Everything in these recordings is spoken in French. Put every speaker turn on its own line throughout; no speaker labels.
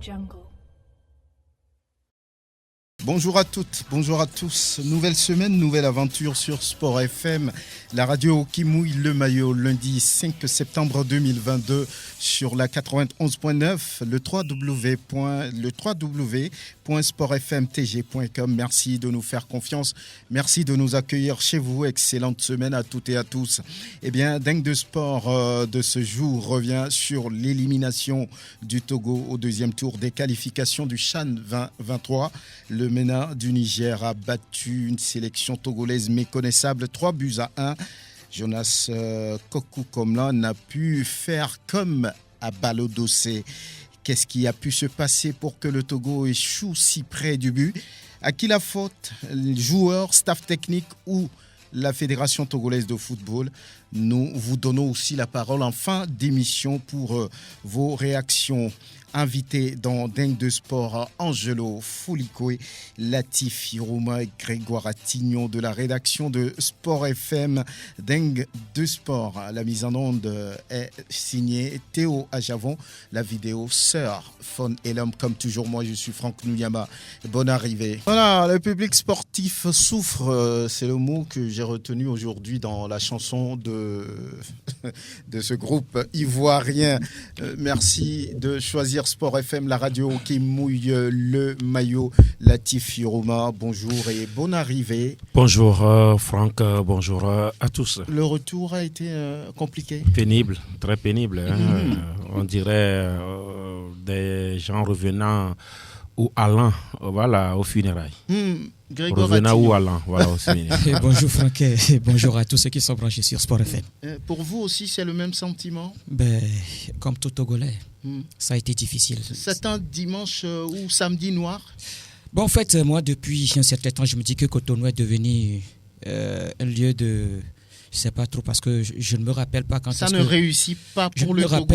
Jungle.
Bonjour à toutes, bonjour à tous. Nouvelle semaine, nouvelle aventure sur Sport FM. La radio qui mouille le maillot lundi 5 septembre 2022 sur la 91.9, le www.sportfmtg.com. Merci de nous faire confiance. Merci de nous accueillir chez vous. Excellente semaine à toutes et à tous. Eh bien, Dingue de Sport de ce jour revient sur l'élimination du Togo au deuxième tour des qualifications du CHAN 2023. Le MENA du Niger a battu une sélection togolaise méconnaissable 3-1. Jonas Kokou Komla n'a pu faire comme à Balodossé. Qu'est-ce qui a pu se passer pour que le Togo échoue si près du but? À qui la faute? Les joueurs, staff technique ou la Fédération togolaise de football? Nous vous donnons aussi la parole en fin d'émission pour vos réactions. Invité dans Dingue de Sport, Angelo Foulikoé, Latif Hirouma et Grégoire Attignon de la rédaction de Sport FM. Dingue de Sport, la mise en onde est signée Théo Ajavon, la vidéo Sœur Fon et l'homme comme toujours. Moi je suis Franck Nouyama, bonne arrivée. Voilà, le public sportif souffre, c'est le mot que j'ai retenu aujourd'hui dans la chanson de ce groupe ivoirien. Merci de choisir Sport FM, la radio qui mouille le maillot. Latif Hirouma, bonjour et bonne arrivée.
Bonjour Franck, bonjour à tous.
Le retour a été compliqué?
Pénible, très pénible. On dirait des gens revenant ou allant aux funérailles. Revenant ou allant, aux funérailles.
Bonjour Franck et bonjour à tous ceux qui sont branchés sur Sport FM.
Pour vous aussi, c'est le même sentiment?
Comme tout Togolais, ça a été difficile.
C'est un dimanche ou samedi noir?
En fait, moi, depuis un certain temps, je me dis que Cotonou est devenu un lieu de... Je ne sais pas trop parce que je ne me rappelle pas quand
ça ne réussit pas pour le Togo.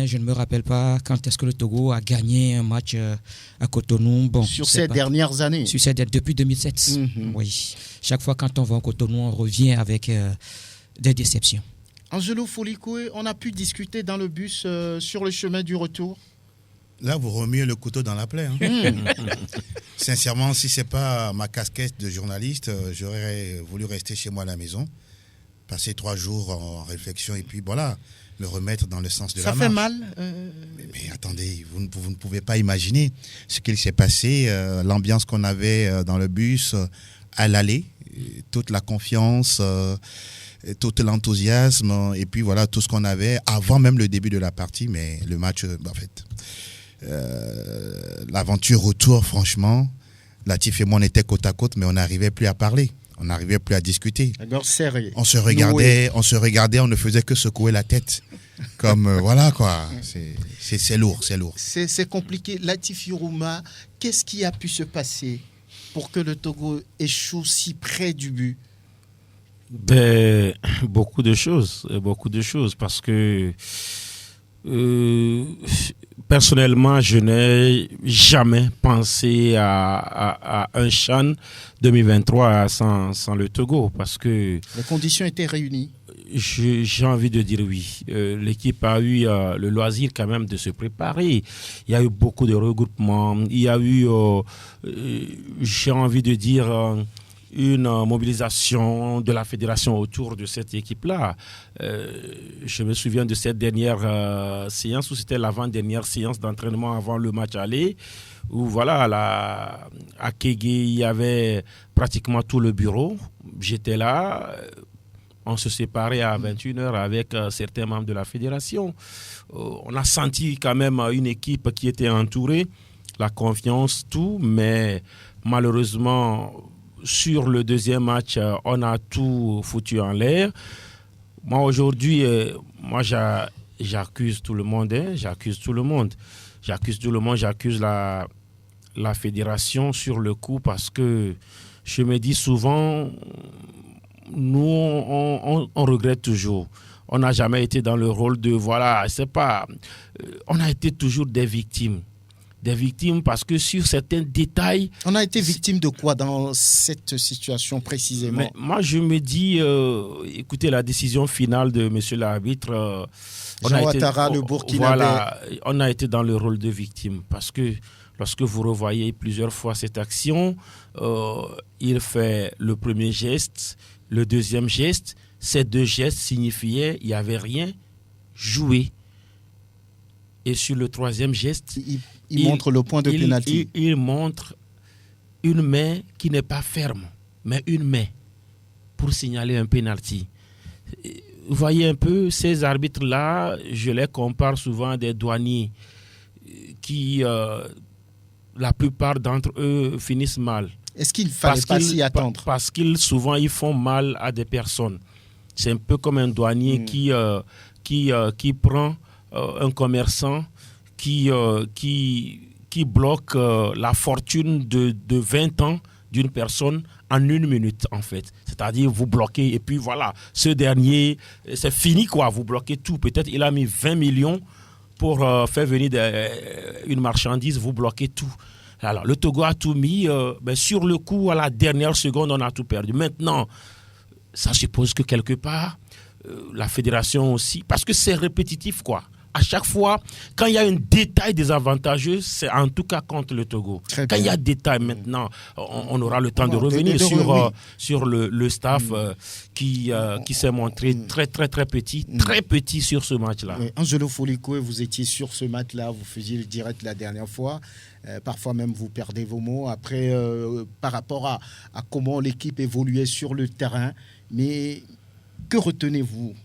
Je ne me rappelle pas quand est-ce que le Togo a gagné un match à Cotonou.
Sur ces dernières années.
Depuis 2007. Oui. Chaque fois quand on va à Cotonou, on revient avec des déceptions.
Angelo Folikoué, on a pu discuter dans le bus sur le chemin du retour.
Là, vous remuez le couteau dans la plaie. Sincèrement, si ce n'est pas ma casquette de journaliste, j'aurais voulu rester chez moi à la maison, passer 3 jours en réflexion et puis voilà, le remettre dans le sens de la marche.
Ça fait mal
mais attendez, vous ne pouvez pas imaginer ce qu'il s'est passé, l'ambiance qu'on avait dans le bus à l'aller, toute la confiance, tout l'enthousiasme et puis voilà, tout ce qu'on avait avant même le début de la partie, mais le match, en fait... l'aventure retour, franchement, Latif et moi on était côte à côte, mais on n'arrivait plus à parler, on n'arrivait plus à discuter. On se regardait, on ne faisait que secouer la tête, comme voilà quoi. C'est lourd.
C'est compliqué. Latif Hirouma, qu'est-ce qui a pu se passer pour que le Togo échoue si près du but?
Beaucoup de choses, parce que personnellement, je n'ai jamais pensé à un CHAN 2023 sans le Togo parce que...
Les conditions étaient réunies.
J'ai envie de dire oui. L'équipe a eu le loisir quand même de se préparer. Il y a eu beaucoup de regroupements. Il y a eu, j'ai envie de dire... une mobilisation de la fédération autour de cette équipe-là. Je me souviens de cette dernière séance, où c'était l'avant-dernière séance d'entraînement avant le match aller, où voilà, à Kégué, il y avait pratiquement tout le bureau. J'étais là, on se séparait à 21h avec certains membres de la fédération. On a senti quand même une équipe qui était entourée, la confiance, tout, mais malheureusement... Sur le deuxième match, on a tout foutu en l'air. Moi, aujourd'hui, j'accuse tout le monde. J'accuse la fédération sur le coup parce que je me dis souvent, nous, on regrette toujours. On n'a jamais été dans le rôle de, on a été toujours des victimes. des victimes parce que sur certains détails...
On a été victime de quoi dans cette situation précisément?
Mais moi, je me dis, écoutez, la décision finale de monsieur l'arbitre...
Jean Ouattara, le Burkinabé.
Voilà, on a été dans le rôle de victime parce que lorsque vous revoyez plusieurs fois cette action, il fait le premier geste, le deuxième geste. Ces deux gestes signifiaient qu'il n'y avait rien joué. Et sur le troisième geste,
il montre le point de pénalty.
Il montre une main qui n'est pas ferme, mais une main pour signaler un pénalty. Vous voyez un peu, ces arbitres-là, je les compare souvent à des douaniers qui, la plupart d'entre eux, finissent mal.
Est-ce qu'il ne fallait pas s'y attendre?
Parce qu'ils, souvent, ils font mal à des personnes. C'est un peu comme un douanier qui prend un commerçant qui bloque la fortune de 20 ans d'une personne en 1 minute, en fait. C'est-à-dire, vous bloquez, et puis voilà, ce dernier, c'est fini, quoi. Vous bloquez tout. Peut-être il a mis 20 millions pour faire venir une marchandise, vous bloquez tout. Alors, le Togo a tout mis. Sur le coup, à la dernière seconde, on a tout perdu. Maintenant, ça suppose que quelque part, la fédération aussi, parce que c'est répétitif, quoi. À chaque fois, quand il y a un détail désavantageux, c'est en tout cas contre le Togo. Quand il y a détail maintenant, on aura le temps de revenir sur le staff qui s'est montré très, très, très petit sur ce match-là.
Angelo Folikoué, vous étiez sur ce match-là, vous faisiez le direct la dernière fois. Parfois même, vous perdez vos mots. Après, par rapport à comment l'équipe évoluait sur le terrain. Mais que retenez-vous?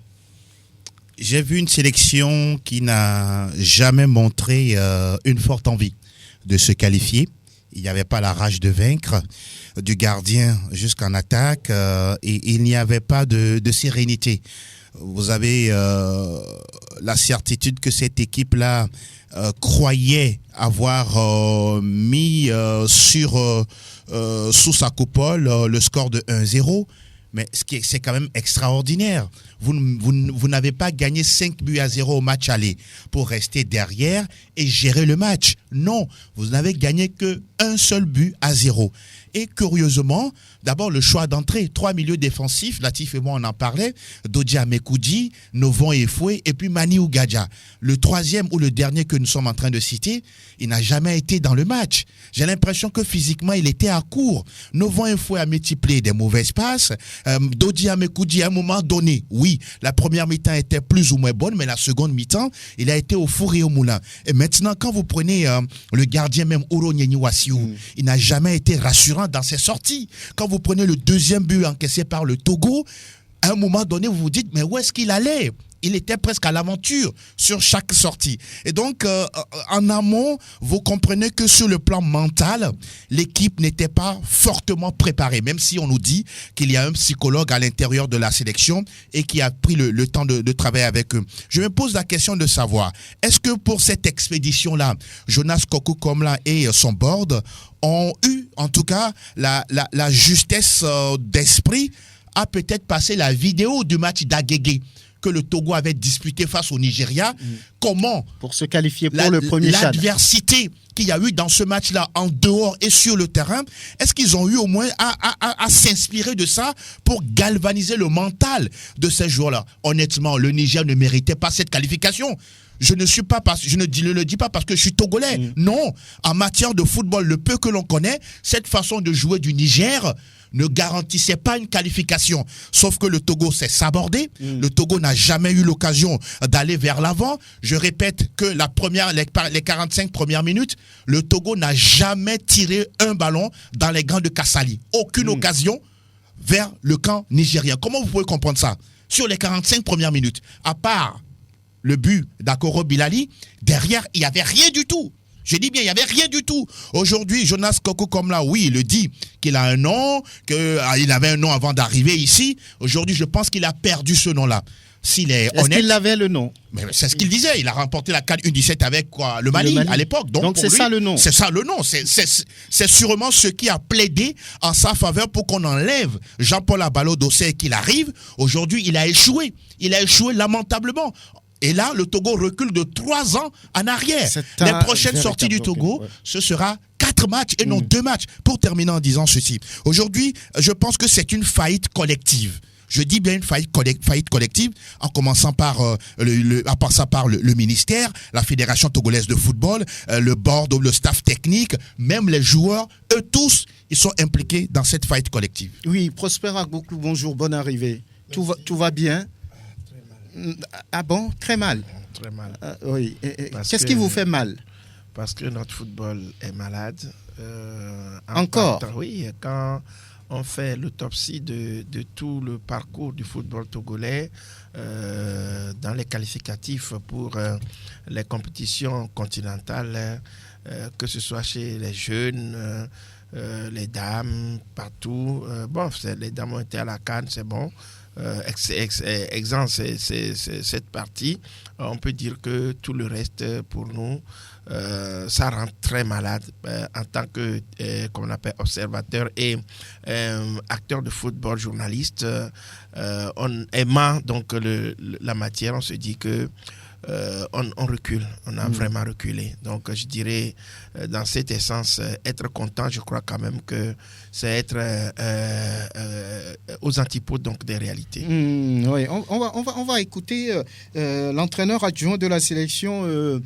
J'ai vu une sélection qui n'a jamais montré une forte envie de se qualifier. Il n'y avait pas la rage de vaincre du gardien jusqu'en attaque et il n'y avait pas de sérénité. Vous avez la certitude que cette équipe-là croyait avoir mis sous sa coupole le score de 1-0. Mais c'est quand même extraordinaire. Vous n'avez pas gagné 5-0 au match aller pour rester derrière et gérer le match. Non, vous n'avez gagné que 1-0. Et curieusement, d'abord le choix d'entrée, 3 milieux défensifs, Latif et moi on en parlait, Dodia Mekoudi, Novon Efoué et puis Mani Ougadja. Le troisième ou le dernier que nous sommes en train de citer, il n'a jamais été dans le match. J'ai l'impression que physiquement il était à court. Novon Efoué a multiplié des mauvaises passes. Dodia Mekoudi à un moment donné, oui, la première mi-temps était plus ou moins bonne, mais la seconde mi-temps, il a été au four et au moulin. Et maintenant, quand vous prenez le gardien même Oro Nyenyiwasiou, il n'a jamais été rassurant dans ses sorties. Quand vous prenez le deuxième but encaissé par le Togo, à un moment donné, vous vous dites, mais où est-ce qu'il allait? Il était presque à l'aventure sur chaque sortie. Et donc, en amont, vous comprenez que sur le plan mental, l'équipe n'était pas fortement préparée, même si on nous dit qu'il y a un psychologue à l'intérieur de la sélection et qui a pris le temps de travailler avec eux. Je me pose la question de savoir, est-ce que pour cette expédition-là, Jonas Kokou-Komla et son board ont eu, en tout cas, la justesse d'esprit à peut-être passer la vidéo du match d'Agégué que le Togo avait disputé face au Nigeria. Comment,
pour se qualifier pour le premier Tchad,
l'adversité qu'il y a eu dans ce match-là, en dehors et sur le terrain, est-ce qu'ils ont eu au moins à s'inspirer de ça pour galvaniser le mental de ces joueurs-là? Honnêtement, le Niger ne méritait pas cette qualification. Je ne le dis pas parce que je suis togolais. Non, en matière de football, le peu que l'on connaît, cette façon de jouer du Niger ne garantissait pas une qualification. Sauf que le Togo s'est sabordé. Le Togo n'a jamais eu l'occasion d'aller vers l'avant. Je répète que les 45 premières minutes, le Togo n'a jamais tiré un ballon dans les gants de Kassali. Aucune occasion vers le camp nigérien. Comment vous pouvez comprendre ça? Sur les 45 premières minutes, à part le but d'Akoro Bilali, derrière, il n'y avait rien du tout. Je dis bien, il n'y avait rien du tout. Aujourd'hui, Jonas Kokou-Komla, oui, il le dit qu'il a un nom, qu'il avait un nom avant d'arriver ici. Aujourd'hui, je pense qu'il a perdu ce nom-là. S'il est honnête.
Est-ce qu'il avait le nom?
Mais c'est ce qu'il disait. Il a remporté la CAN U17 avec quoi, le Mali à l'époque.
Donc c'est ça le nom.
C'est ça le nom. C'est sûrement ce qui a plaidé en sa faveur pour qu'on enlève Jean-Paul Abalo Dossé et qu'il arrive. Aujourd'hui, il a échoué. Il a échoué lamentablement. Et là, le Togo recule de 3 ans en arrière. Les prochaines sorties du Togo, ce sera 4 matchs et non 2 matchs. Pour terminer en disant ceci. Aujourd'hui, je pense que c'est une faillite collective. Je dis bien une faillite collective, en commençant par le ministère, la Fédération togolaise de football, le board, le staff technique, même les joueurs, eux tous, ils sont impliqués dans cette faillite collective.
Oui, Prosper Agboklou, bonjour, bonne arrivée. Tout va bien? Ah bon? Très mal.
Très mal.
Oui. Qu'est-ce qui vous fait mal?
Parce que notre football est malade.
Encore?
Oui, quand on fait l'autopsie de tout le parcours du football togolais dans les qualificatifs pour les compétitions continentales, que ce soit chez les jeunes, les dames, partout. Les dames ont été à la CAN, c'est bon. Exemple, c'est cette partie. On peut dire que tout le reste, pour nous, ça rend très malade en tant que, comme on appelle, observateur et acteur de football, journaliste. On aimant donc la matière, on se dit que on recule, on a vraiment reculé. Donc je dirais, dans cette essence, être content, je crois quand même que c'est être aux antipodes donc des réalités.
Oui, on va écouter l'entraîneur adjoint de la sélection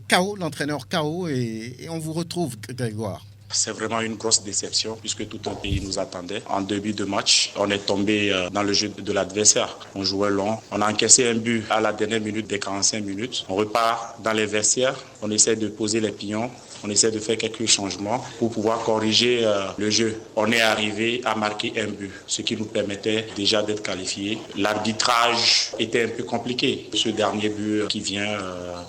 KO, l'entraîneur KO, et on vous retrouve, Grégoire.
C'est vraiment une grosse déception puisque tout un pays nous attendait. En début de match, on est tombé dans le jeu de l'adversaire. On jouait long. On a encaissé un but à la dernière minute des 45 minutes. On repart dans les vestiaires. On essaie de poser les pions. On essaie de faire quelques changements pour pouvoir corriger le jeu. On est arrivé à marquer un but, ce qui nous permettait déjà d'être qualifiés. L'arbitrage était un peu compliqué. Ce dernier but qui vient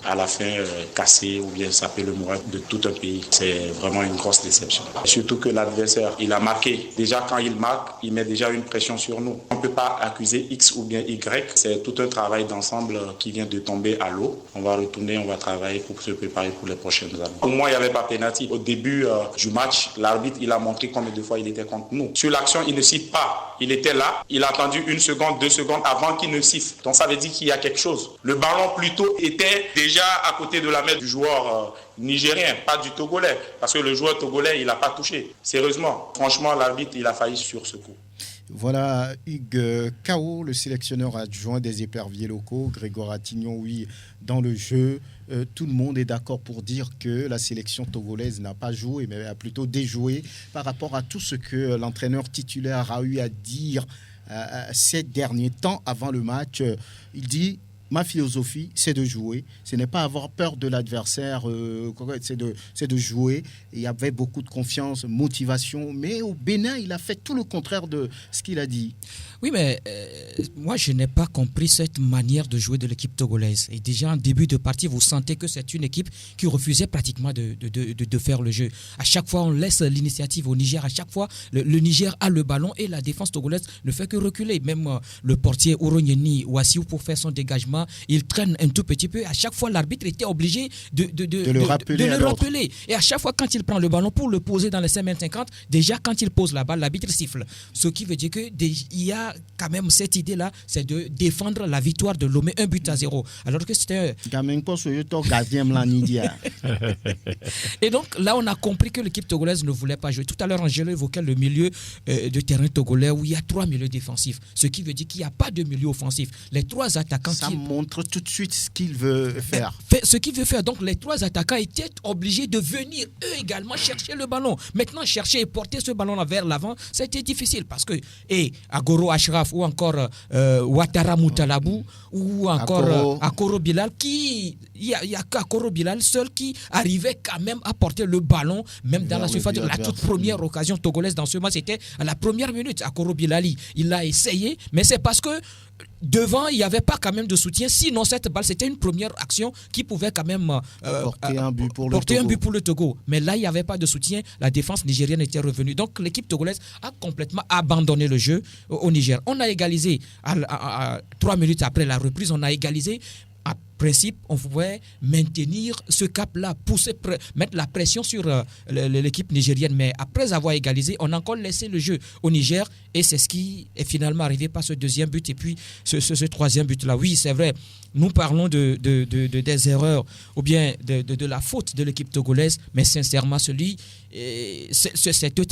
à la fin casser ou bien saper le moral de tout un pays, c'est vraiment une grosse déception. Surtout que l'adversaire, il a marqué. Déjà, quand il marque, il met déjà une pression sur nous. On ne peut pas accuser X ou bien Y. C'est tout un travail d'ensemble qui vient de tomber à l'eau. On va retourner, on va travailler pour se préparer pour les prochaines années. Pour moi, il n'y avait pas pénalty. Au début du match, l'arbitre, il a montré combien de fois il était contre nous. Sur l'action, il ne siffle pas. Il était là, il a attendu 1 seconde, 2 secondes avant qu'il ne siffle. Donc ça veut dire qu'il y a quelque chose. Le ballon plutôt était déjà à côté de la main du joueur nigérien, pas du Togolais. Parce que le joueur togolais, il n'a pas touché. Sérieusement, franchement, l'arbitre, il a failli sur ce coup.
Voilà Hugues Kao, le sélectionneur adjoint des éperviers locaux. Grégoire Attignon, oui, dans le jeu. Tout le monde est d'accord pour dire que la sélection togolaise n'a pas joué, mais a plutôt déjoué par rapport à tout ce que l'entraîneur titulaire a eu à dire ces derniers temps avant le match. Il dit: ma philosophie, c'est de jouer. Ce n'est pas avoir peur de l'adversaire, c'est de jouer. Et il y avait beaucoup de confiance, motivation. Mais au Bénin, il a fait tout le contraire de ce qu'il a dit.
Oui, mais moi, je n'ai pas compris cette manière de jouer de l'équipe togolaise. Et déjà, en début de partie, vous sentez que c'est une équipe qui refusait pratiquement de faire le jeu. À chaque fois, on laisse l'initiative au Niger. À chaque fois, le Niger a le ballon et la défense togolaise ne fait que reculer. Même le portier Oronyeni Ouassiou, pour faire son dégagement, il traîne un tout petit peu. À chaque fois, l'arbitre était obligé de le rappeler. Et à chaque fois, quand il prend le ballon pour le poser dans les 5m50, déjà, quand il pose la balle, l'arbitre siffle. Ce qui veut dire qu'il y a quand même cette idée-là, c'est de défendre la victoire de Lomé 1-0. Alors que c'était... Et donc, là, on a compris que l'équipe togolaise ne voulait pas jouer. Tout à l'heure, Angelo évoquait le milieu de terrain togolais où il y a 3 milieux défensifs. Ce qui veut dire qu'il n'y a pas de milieu offensif. Les 3 attaquants...
Ça montre tout de suite ce qu'il veut faire.
Ce qu'il veut faire. Donc, les 3 attaquants étaient obligés de venir, eux également, chercher le ballon. Maintenant, chercher et porter ce ballon-là vers l'avant, c'était difficile parce que... Agoro Ashraf ou encore Ouattara Moutalabou ou encore Akoro Bilal, il y a qu'Akoro Bilal seul qui arrivait quand même à porter le ballon, même dans la surface. La toute première occasion togolaise dans ce match, c'était à la première minute. Akoro Bilali, il l'a essayé, mais c'est parce que devant, il n'y avait pas quand même de soutien. Sinon, cette balle, c'était une première action qui pouvait quand même
porter un but pour
le Togo. Mais là, il n'y avait pas de soutien. La défense nigérienne était revenue. Donc, l'équipe togolaise a complètement abandonné le jeu au Niger. On a égalisé à 3 minutes après la reprise. On a égalisé principe, on pouvait maintenir ce cap-là, mettre la pression sur l'équipe nigérienne. Mais après avoir égalisé, on a encore laissé le jeu au Niger et c'est ce qui est finalement arrivé par ce deuxième but et puis ce troisième but-là. Oui, c'est vrai, nous parlons des erreurs ou bien de la faute de l'équipe togolaise, mais sincèrement, cet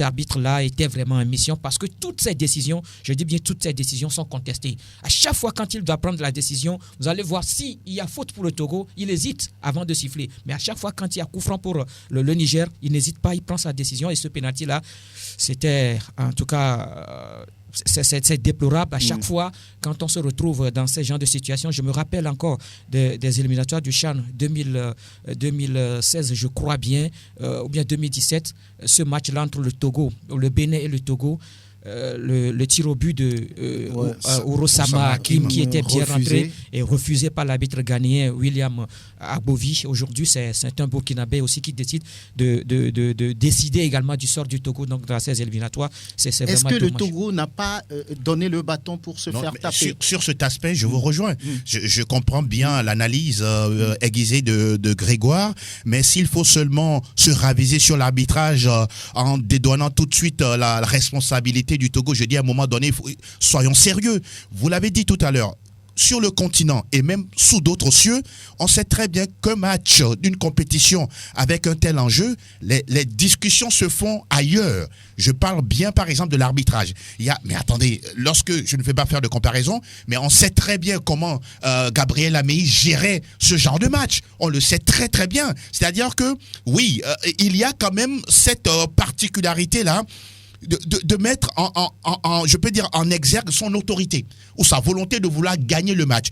arbitre-là était vraiment en mission parce que toutes ces décisions, je dis bien toutes ces décisions sont contestées. À chaque fois quand il doit prendre la décision, vous allez voir s'il y a faute pour le Togo, il hésite avant de siffler. Mais à chaque fois quand il y a coup franc pour le Niger, il n'hésite pas, il prend sa décision et ce pénalty-là, c'était en tout cas... C'est déplorable à chaque fois quand on se retrouve dans ce genre de situation. Je me rappelle encore des éliminatoires du CHAN 2016, je crois bien, ou bien 2017, ce match-là entre le Togo, le Bénin et le Togo. Le tir au but de Urosama Hakim qui était bien rentré et refusé par l'arbitre ghanéen William Agbovi. Aujourd'hui, c'est un Burkinabé aussi qui décide de décider également du sort du Togo donc dans ces éliminatoires.
Est-ce que le Togo n'a pas donné le bâton pour se faire taper?
Sur cet aspect, je vous rejoins. Je comprends bien l'analyse aiguisée de Grégoire, mais s'il faut seulement se raviser sur l'arbitrage en dédouanant tout de suite la responsabilité du Togo, je dis à un moment donné, soyons sérieux. Vous l'avez dit tout à l'heure, sur le continent et même sous d'autres cieux, on sait très bien qu'un match d'une compétition avec un tel enjeu, les discussions se font ailleurs. Je parle bien par exemple de l'arbitrage. Mais attendez, lorsque je ne vais pas faire de comparaison, mais on sait très bien comment Gabriel Amei gérait ce genre de match. On le sait très très bien. C'est-à-dire que oui, il y a quand même cette particularité-là de mettre je peux dire en exergue son autorité ou sa volonté de vouloir gagner le match.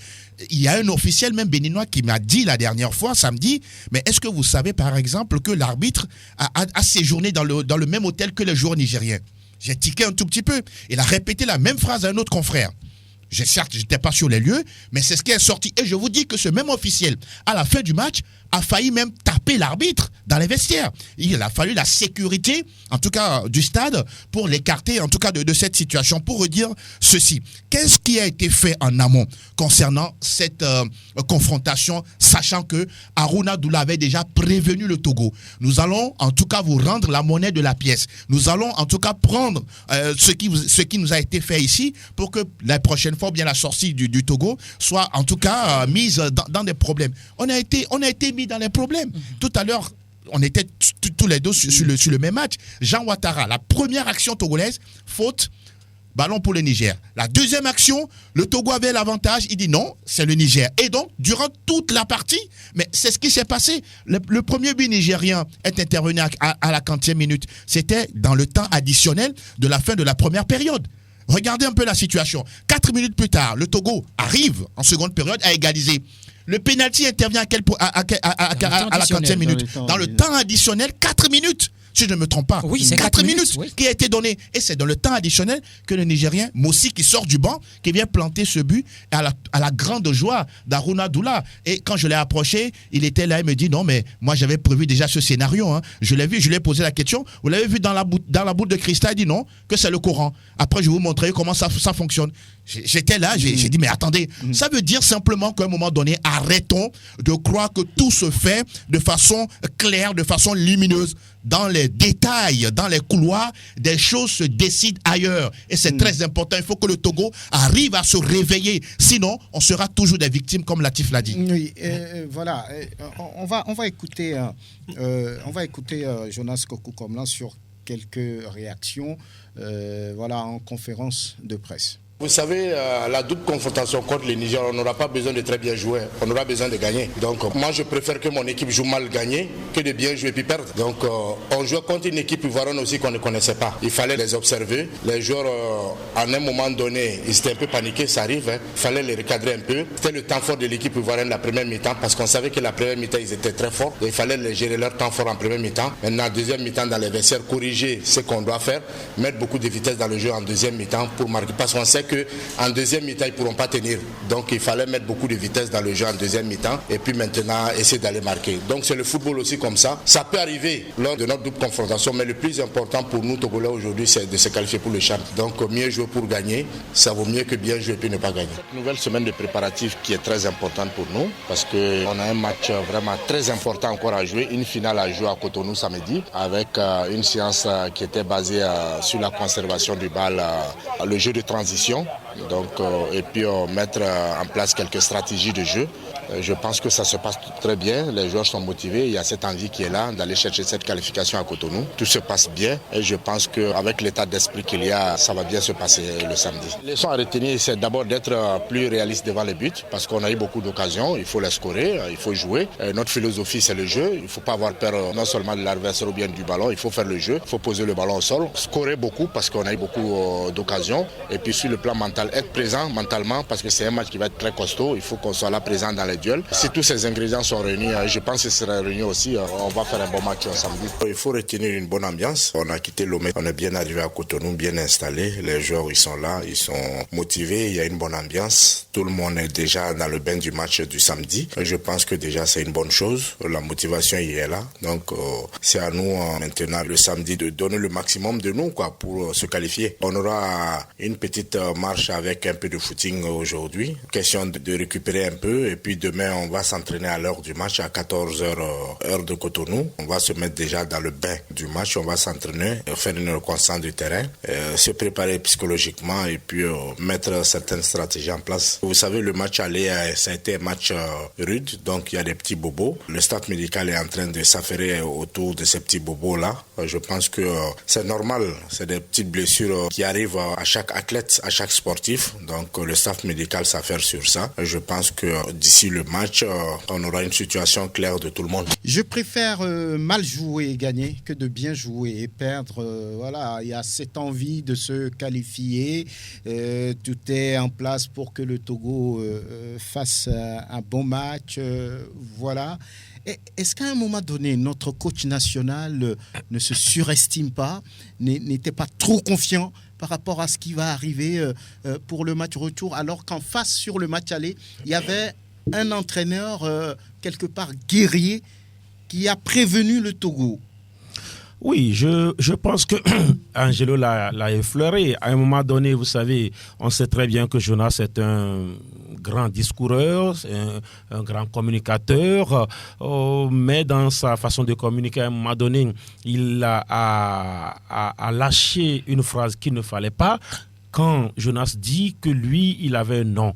Il y a un officiel même béninois qui m'a dit la dernière fois, samedi, mais est-ce que vous savez par exemple que l'arbitre a séjourné dans le même hôtel que les joueurs nigériens? J'ai tiqué un tout petit peu. Il a répété la même phrase à un autre confrère. Certes, je n'étais pas sur les lieux, mais c'est ce qui est sorti. Et je vous dis que ce même officiel, à la fin du match, a failli même taper l'arbitre dans les vestiaires. Il a fallu la sécurité, en tout cas du stade, pour l'écarter, en tout cas de cette situation, pour redire ceci. Qu'est-ce qui a été fait en amont concernant cette confrontation, sachant que Harouna Doula avait déjà prévenu le Togo? Nous allons en tout cas vous rendre la monnaie de la pièce. Nous allons en tout cas prendre ce qui nous a été fait ici pour que la prochaine fois, bien la sortie du Togo soit en tout cas mise dans des problèmes. On a été mis dans les problèmes. Tout à l'heure, on était tous les deux sur le même match. Jean Ouattara, la première action togolaise, faute, ballon pour le Niger. La deuxième action, le Togo avait l'avantage, il dit non, c'est le Niger. Et donc, durant toute la partie, mais c'est ce qui s'est passé. Le premier but nigérien est intervenu à la 40e minute. C'était dans le temps additionnel de la fin de la première période. Regardez un peu la situation. 4 minutes plus tard, le Togo arrive en seconde période à égaliser. Le pénalty intervient à la 40e minute. Dans le temps additionnel, 4 minutes. Si je ne me trompe pas.
Oui, c'est
4 minutes qui a été donné. Et c'est dans le temps additionnel que le Nigérien, Mossi, qui sort du banc, qui vient planter ce but à la grande joie d'Harouna Doula. Et quand je l'ai approché, il était là, il me dit non, mais moi j'avais prévu déjà ce scénario. Hein. Je l'ai vu, je lui ai posé la question. Vous l'avez vu dans la boule de cristal, il dit non, que c'est le Coran. Après, je vais vous montrer comment ça fonctionne. J'étais là, j'ai dit, mais attendez, ça veut dire simplement qu'à un moment donné, arrêtons de croire que tout se fait de façon claire, de façon lumineuse. Dans les détails, dans les couloirs, des choses se décident ailleurs. Et c'est très important. Il faut que le Togo arrive à se réveiller. Sinon, on sera toujours des victimes, comme Latif l'a dit.
Oui, voilà. On va écouter Jonas Kokou-Komlan sur quelques réactions en conférence de presse.
Vous savez, la double confrontation contre le Niger, on n'aura pas besoin de très bien jouer, on aura besoin de gagner. Donc moi je préfère que mon équipe joue mal gagner que de bien jouer puis perdre. Donc on jouait contre une équipe ivoirienne aussi qu'on ne connaissait pas. Il fallait les observer. Les joueurs, à un moment donné, ils étaient un peu paniqués, ça arrive. Il fallait les recadrer un peu. C'était le temps fort de l'équipe ivoirienne la première mi-temps parce qu'on savait que la première mi-temps, ils étaient très forts. Et il fallait les gérer leur temps fort en première mi-temps. Maintenant, deuxième mi-temps, dans les vestiaires, corriger ce qu'on doit faire, mettre beaucoup de vitesse dans le jeu en deuxième mi-temps pour marquer. Parce qu'on sait qu'en deuxième mi-temps, ils ne pourront pas tenir. Donc il fallait mettre beaucoup de vitesse dans le jeu en deuxième mi-temps et puis maintenant essayer d'aller marquer. Donc c'est le football aussi comme ça. Ça peut arriver lors de notre double confrontation, mais le plus important pour nous Togolais aujourd'hui, c'est de se qualifier pour le CHAN. Donc mieux jouer pour gagner, ça vaut mieux que bien jouer puis ne pas gagner. Cette nouvelle semaine de préparatifs qui est très importante pour nous parce qu'on a un match vraiment très important encore à jouer, une finale à jouer à Cotonou samedi avec une séance qui était basée sur la conservation du bal, le jeu de transition, donc, et puis mettre en place quelques stratégies de jeu. Je pense que ça se passe très bien, les joueurs sont motivés, il y a cette envie qui est là d'aller chercher cette qualification à Cotonou. Tout se passe bien et je pense qu'avec l'état d'esprit qu'il y a, ça va bien se passer le samedi. Les leçons à retenir, c'est d'abord d'être plus réaliste devant les buts parce qu'on a eu beaucoup d'occasions, il faut les scorer, il faut jouer. Notre philosophie, c'est le jeu, il ne faut pas avoir peur non seulement de l'adversaire ou bien du ballon, il faut faire le jeu, il faut poser le ballon au sol, scorer beaucoup parce qu'on a eu beaucoup d'occasions et puis sur le plan mental, être présent mentalement parce que c'est un match qui va être très costaud, il faut qu'on soit là présent dans les duels. Si tous ces ingrédients sont réunis, je pense que ce sera réuni aussi, on va faire un bon match samedi. Il faut retenir une bonne ambiance. On a quitté Lomé, on est bien arrivé à Cotonou, bien installé. Les joueurs, ils sont là, ils sont motivés, il y a une bonne ambiance. Tout le monde est déjà dans le bain du match du samedi. Je pense que déjà c'est une bonne chose. La motivation y est là. Donc c'est à nous maintenant le samedi de donner le maximum de nous pour se qualifier. On aura une petite marche avec un peu de footing aujourd'hui. Question de récupérer un peu et puis demain on va s'entraîner à l'heure du match à 14h heure de Cotonou. On va se mettre déjà dans le bain du match, on va s'entraîner, faire une reconnaissance du terrain, se préparer psychologiquement et puis mettre certaines stratégies en place. Vous savez, le match aller, ça a été un match rude, donc il y a des petits bobos. Le staff médical est en train de s'affairer autour de ces petits bobos-là. Je pense que c'est normal, c'est des petites blessures qui arrivent à chaque athlète, à chaque sportif. Donc le staff médical s'affaire sur ça. Je pense que d'ici le match, on aura une situation claire de tout le monde.
Je préfère mal jouer et gagner que de bien jouer et perdre. Voilà, il y a cette envie de se qualifier. Tout est en place pour que le Togo fasse un bon match. Voilà. Est-ce qu'à un moment donné, notre coach national ne se surestime pas, n'était pas trop confiant par rapport à ce qui va arriver pour le match retour, alors qu'en face, sur le match aller, il y avait un entraîneur quelque part guerrier qui a prévenu le Togo?
Oui, je pense que Angelo l'a effleuré. À un moment donné, vous savez, on sait très bien que Jonas est un grand discoureur, un grand communicateur, mais dans sa façon de communiquer, à un moment donné, il a lâché une phrase qu'il ne fallait pas quand Jonas dit que lui, il avait un nom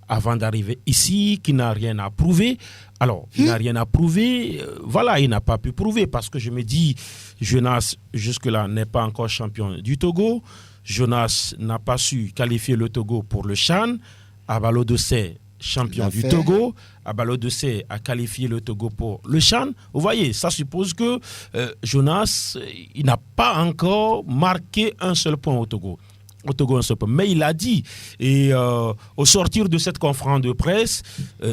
avant d'arriver ici, qu'il n'a rien à prouver. Alors, il n'a rien à prouver, voilà, il n'a pas pu prouver parce que je me dis, Jonas, jusque-là, n'est pas encore champion du Togo. Jonas n'a pas su qualifier le Togo pour le CHAN. Abalo Dossé, champion du Togo. Abalo Dossé a qualifié le Togo pour le CHAN. Vous voyez, ça suppose que Jonas, il n'a pas encore marqué un seul point au Togo. Mais il a dit, et au sortir de cette conférence de presse,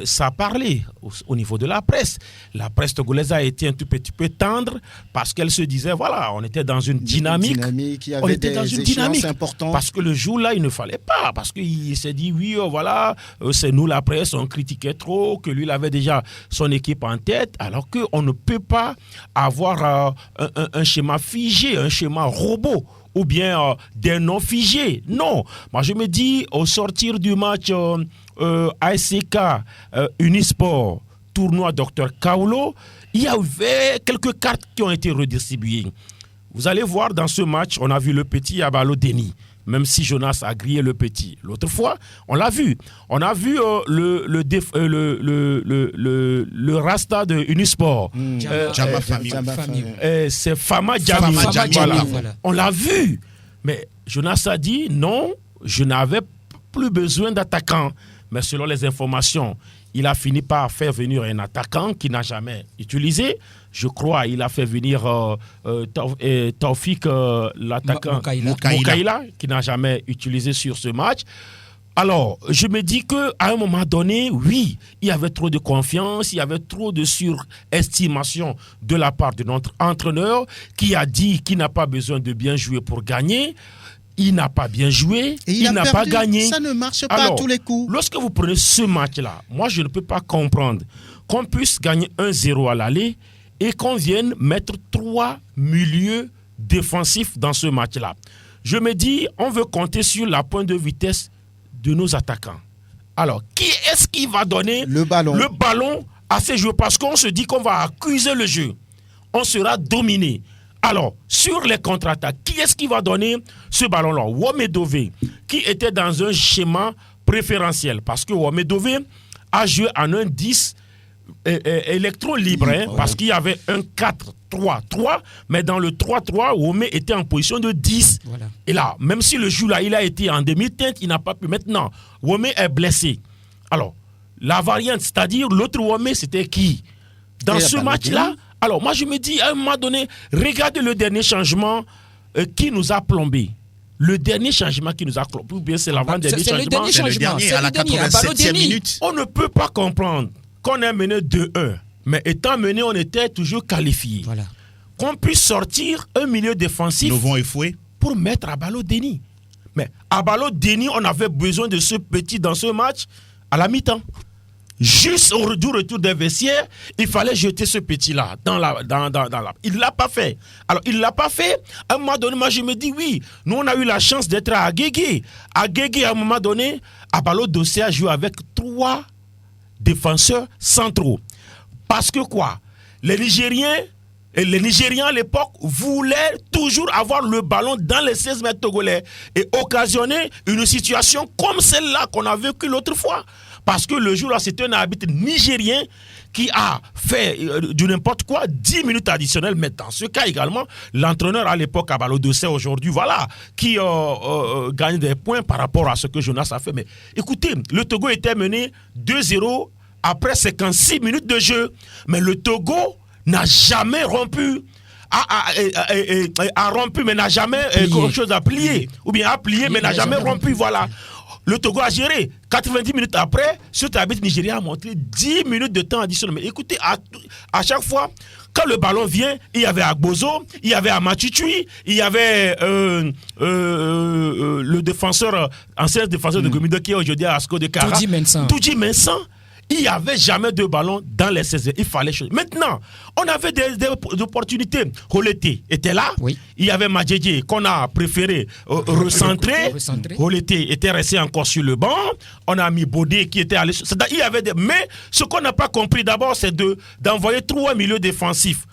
ça a parlé au niveau de la presse. La presse togolaise a été un tout petit peu tendre parce qu'elle se disait, voilà, on était dans une dynamique.
On était dans une dynamique importante.
Parce que le jour-là, il ne fallait pas. Parce qu'il s'est dit, oui, voilà, c'est nous la presse, on critiquait trop, que lui, il avait déjà son équipe en tête, alors qu'on ne peut pas avoir un schéma figé, un schéma robot, ou bien des noms figés. Non. Moi, je me dis, au sortir du match ASK Unisport, tournoi Dr Kaolo, il y avait quelques cartes qui ont été redistribuées. Vous allez voir, dans ce match, on a vu le petit Abalo Deni, même si Jonas a grillé le petit. L'autre fois, on l'a vu. On a vu le Rasta de Unisport.
Djama Famille.
C'est Fama Djami. Voilà. On l'a vu. Mais Jonas a dit, non, je n'avais plus besoin d'attaquant. Mais selon les informations, il a fini par faire venir un attaquant qu'il n'a jamais utilisé. Je crois il a fait venir Taufik, l'attaquant Moukaïla, qui n'a jamais utilisé sur ce match. Alors, je me dis qu'à un moment donné, oui, il y avait trop de confiance, il y avait trop de surestimation de la part de notre entraîneur qui a dit qu'il n'a pas besoin de bien jouer pour gagner. il n'a pas bien joué,
Et
il n'a pas gagné.
Ça ne marche pas
Alors,
à tous les coups.
Lorsque vous prenez ce match-là, moi je ne peux pas comprendre qu'on puisse gagner 1-0 à l'aller et qu'on vienne mettre 3 milieux défensifs dans ce match-là. Je me dis, on veut compter sur la pointe de vitesse de nos attaquants. Alors, qui est-ce qui va donner
Le ballon
à ces joueurs? Parce qu'on se dit qu'on va accuser le jeu. On sera dominé. Alors, sur les contre-attaques, qui est-ce qui va donner ce ballon-là? Womedove, qui était dans un schéma préférentiel. Parce que Womedove a joué en un 10 électro-libre, parce qu'il y avait un 4-3-3, mais dans le 3-3, Wome était en position de 10.
Voilà.
Et là, même si le jour-là, il a été en demi-teinte, il n'a pas pu. Maintenant, Wome est blessé. Alors, la variante, c'est-à-dire l'autre Wome, c'était qui? Dans ce match-là, alors moi je me dis, à un moment donné, regardez le dernier changement qui nous a plombé. Le dernier changement qui nous a plombé, ou bien c'est l'avant-dernier changement.
C'est le dernier à la 87e minute.
On ne peut pas comprendre qu'on ait mené 2-1, mais étant mené, on était toujours qualifié.
Voilà.
Qu'on puisse sortir un milieu défensif
Novon et Fouet
pour mettre Abalo Deni. Mais Abalo Deni, on avait besoin de ce petit dans ce match à la mi-temps. Juste au retour des vestiaires, il fallait jeter ce petit-là dans la. Il ne l'a pas fait. Alors, il ne l'a pas fait. À un moment donné, moi, je me dis, oui, nous, on a eu la chance d'être à Agégué. Agégué, à un moment donné, Abalo Dossé a joué avec 3 défenseurs centraux. Parce que quoi? Les Nigériens à l'époque voulaient toujours avoir le ballon dans les 16 mètres togolais et occasionner une situation comme celle-là qu'on a vécue l'autre fois. Parce que le jour-là, c'était un arbitre nigérien qui a fait du n'importe quoi 10 minutes additionnelles. Mais dans ce cas également, l'entraîneur à l'époque, Abalo Dossé, aujourd'hui, voilà, qui gagne des points par rapport à ce que Jonas a fait. Mais écoutez, le Togo était mené 2-0 après 56 minutes de jeu. Mais le Togo n'a jamais rompu. A rompu, mais n'a jamais quelque chose à plier. Ou bien a plié, mais n'a jamais rompu. Voilà. Le Togo a géré. 90 minutes après, cet arbitre nigérien a montré 10 minutes de temps additionnel. Mais écoutez, à chaque fois, quand le ballon vient, il y avait Agbozo, il y avait Amachichui, il y avait le défenseur, ancien défenseur de Gomido qui est aujourd'hui à Asco de Kara. Toudji Mensan. Il n'y avait jamais de ballon dans les 16. Il fallait changer. Maintenant, on avait des opportunités. Rolete était là. Oui. Il y avait Madjedje qu'on a préféré recentrer. Rolete était resté encore sur le banc. On a mis Bodé qui était allé. Il y avait mais ce qu'on n'a pas compris d'abord, c'est d'envoyer 3 milieux défensifs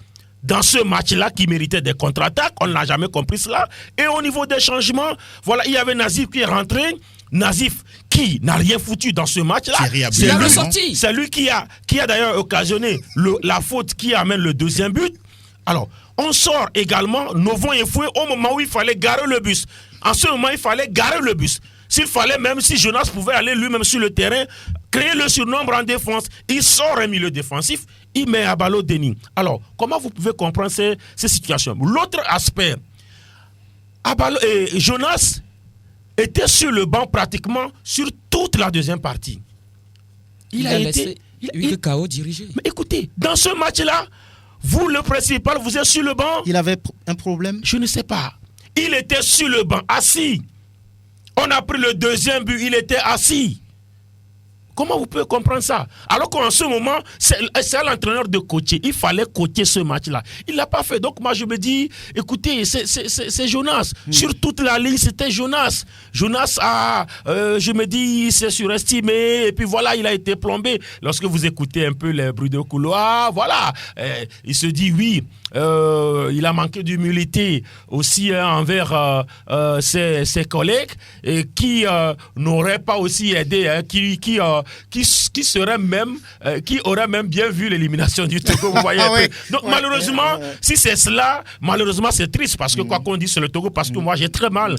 dans ce match-là qui méritait des contre-attaques. On n'a jamais compris cela. Et au niveau des changements, voilà, il y avait Nazif qui est rentré. Nazif qui n'a rien foutu dans ce match-là. C'est lui qui a d'ailleurs occasionné la faute qui amène le deuxième but. Alors, on sort également Novon et Fouet au moment où il fallait garer le bus. En ce moment, il fallait garer le bus. S'il fallait, même si Jonas pouvait aller lui-même sur le terrain, créer le surnombre en défense, il sort un milieu défensif, il met Abalo Deni. Alors, comment vous pouvez comprendre ces situations? L'autre aspect, Jonas était sur le banc pratiquement sur toute la deuxième partie. Il a été
le chaos dirigé.
Mais écoutez, dans ce match-là, vous le principal, vous êtes sur le banc.
Il avait un problème?
Je ne sais pas. Il était sur le banc, assis. On a pris le deuxième but, il était assis. Comment vous pouvez comprendre ça? Alors qu'en ce moment, c'est à l'entraîneur de coacher. Il fallait coacher ce match-là. Il ne l'a pas fait. Donc moi, je me dis, écoutez, c'est Jonas. Sur toute la ligne, c'était Jonas. Jonas je me dis, il s'est surestimé. Et puis voilà, il a été plombé. Lorsque vous écoutez un peu les bruits de couloir, voilà. Il se dit, oui, il a manqué d'humilité aussi envers ses collègues qui n'auraient pas aussi aidé, qui aurait même bien vu l'élimination du Togo, vous voyez. Donc malheureusement, si c'est cela, malheureusement c'est triste parce que quoi qu'on dise sur le Togo, parce que moi j'ai très mal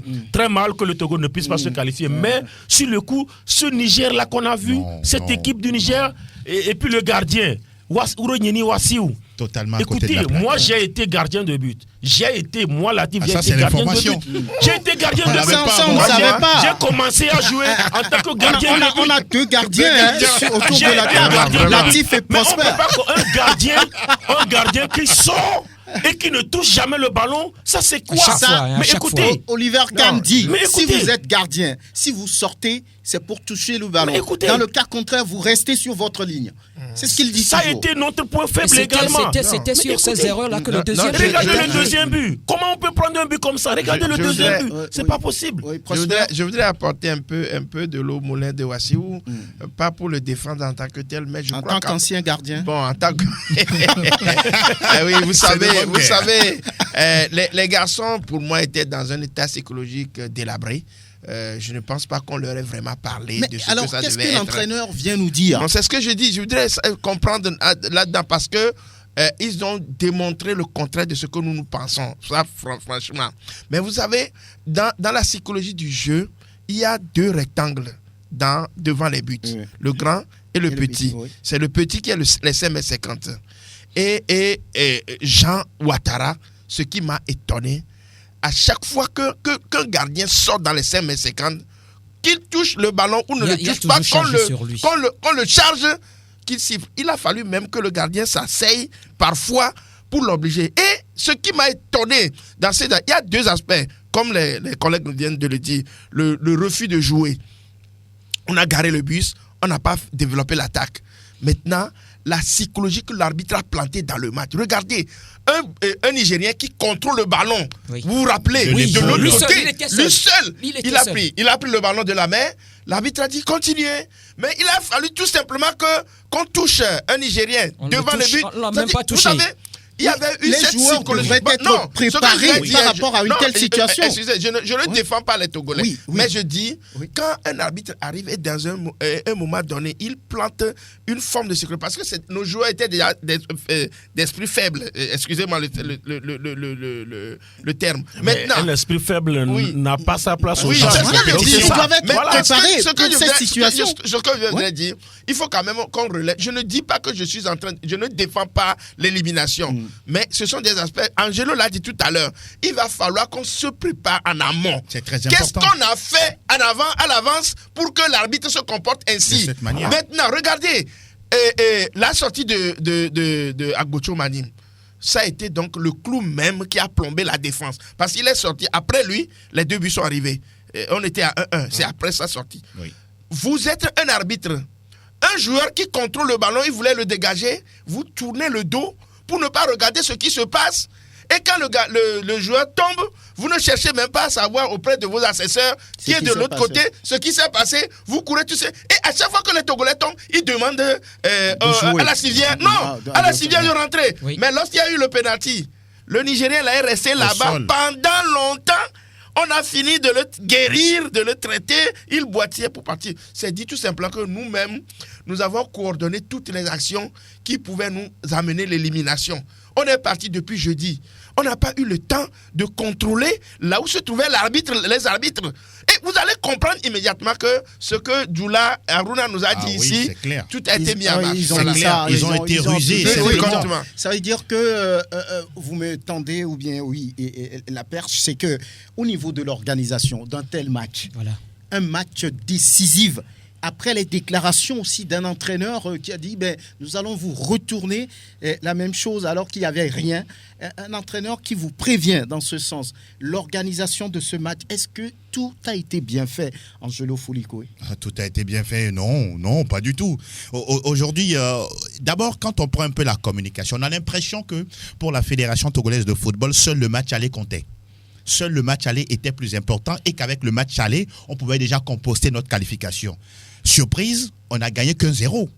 que le Togo ne puisse pas se qualifier. Mais sur le coup, ce Niger-là qu'on a vu, cette équipe du Niger, et puis le gardien, Ourogneni Wassiou.
Totalement.
Écoutez, moi j'ai été gardien de but. J'ai été gardien de but. J'ai été gardien de but. J'ai commencé à jouer en tant que gardien de but.
On a 2 gardiens autour de la table. Latif et Prosper.
Un gardien qui sort et qui ne touche jamais le ballon, ça c'est quoi
chaque fois, hein,
Mais
chaque
écoutez,
Oliver Kahn dit,
mais
si
écoutez.
vous êtes gardien, si vous sortez, c'est pour toucher le ballon.
Mais écoutez.
Dans le cas contraire, vous restez sur votre ligne. C'est ce qu'il dit
ça a
toujours.
été notre point
Et
faible également.
C'était sur ces erreurs-là que le deuxième but.
Regardez le deuxième but. Comment on peut prendre un but comme ça? Regardez le deuxième but. C'est pas possible.
Oui,
Je voudrais apporter un peu de l'eau au moulin de Wassiou, pas pour le défendre en tant que tel, mais je
En
crois
tant qu'ancien gardien.
Bon, en tant que... Oui, vous savez, les garçons, pour moi, étaient dans un état psychologique délabré. Je ne pense pas qu'on leur ait vraiment parlé
Mais
de ce
alors,
que ça
qu'est-ce
devait
que
être.
l'entraîneur vient nous dire?
Non, c'est ce que je dis. Je voudrais comprendre là-dedans parce que ils ont démontré le contraire de ce que nous pensons. Ça, franchement. Mais vous savez, dans la psychologie du jeu, il y a deux rectangles devant les buts. Oui. Le grand et le petit. Oui. C'est le petit qui est les 5,50 m. Et Jean Ouattara, ce qui m'a étonné, à chaque fois qu'un gardien sort dans les 5,50 m, qu'il touche le ballon ou ne le touche pas, qu'on le charge, qu'il siffle. Il a fallu même que le gardien s'asseye parfois pour l'obliger. Et ce qui m'a étonné, il y a deux aspects, comme les collègues viennent de le dire. Le refus de jouer. On a garé le bus, on n'a pas développé l'attaque. Maintenant, la psychologie que l'arbitre a plantée dans le match. Regardez, un Nigérien qui contrôle le ballon. Oui. Vous vous rappelez, de l'autre côté, lui seul, il a pris le ballon de la main. L'arbitre a dit continuez. Mais il a fallu tout simplement qu'on touche un Nigérien devant le but.
On l'a même pas touché.
Vous savez, il y avait eu cette psychologie.
Devraient être préparés par rapport à une telle situation.
Excusez, je ne défends pas les Togolais. Oui. Mais je dis, quand un arbitre arrive et dans un moment donné, il plante une forme de sécurité. Parce que nos joueurs étaient déjà d'esprit faible. Excusez-moi le terme. Maintenant,
un esprit faible n'a pas sa place au
champ. Ils doivent être préparés pour cette situation.
Ce que je voudrais dire, il faut quand même qu'on relève. Je ne dis pas que je ne défends pas l'élimination. Mais ce sont des aspects, Angelo l'a dit tout à l'heure, il va falloir qu'on se prépare en amont.
C'est très important.
Qu'est-ce qu'on a fait à l'avance pour que l'arbitre se comporte ainsi?
De cette manière.
Maintenant, regardez, la sortie de Agbocho Manim, ça a été donc le clou même qui a plombé la défense. Parce qu'il est sorti, après lui, les deux buts sont arrivés. On était à 1-1, c'est après sa sortie. Oui. Vous êtes un arbitre, un joueur qui contrôle le ballon, il voulait le dégager, vous tournez le dos pour ne pas regarder ce qui se passe. Et quand le joueur tombe, vous ne cherchez même pas à savoir auprès de vos assesseurs qui est de l'autre côté ce qui s'est passé. Vous courez tout ça. Et à chaque fois que les Togolais tombent, ils demandent à la civière, à la civière de rentrer. Oui. Mais lorsqu'il y a eu le penalty, le Nigérien là est resté là-bas pendant longtemps. On a fini de le guérir, de le traiter. Il boitillait pour partir. C'est dit tout simplement que nous-mêmes, nous avons coordonné toutes les actions qui pouvaient nous amener l'élimination. On est parti depuis jeudi. On n'a pas eu le temps de contrôler là où se trouvaient les arbitres. Et vous allez comprendre immédiatement que ce que Djoula Aruna nous a dit ici, tout a été mis en marche.
Ils ont été rusés.
Ça veut dire que vous me tendez, ou bien et la perche, c'est que au niveau de l'organisation d'un tel match, un match décisif, après les déclarations aussi d'un entraîneur qui a dit nous allons vous retourner la même chose alors qu'il n'y avait rien. Un entraîneur qui vous prévient dans ce sens. L'organisation de ce match, est-ce que tout a été bien fait, Angelo Folikoué?
Tout a été bien fait? Non, pas du tout. Aujourd'hui, d'abord, quand on prend un peu la communication, on a l'impression que pour la Fédération togolaise de football, seul le match aller comptait. Seul le match aller était plus important et qu'avec le match aller, on pouvait déjà composter notre qualification. Surprise, on n'a gagné qu'un 0.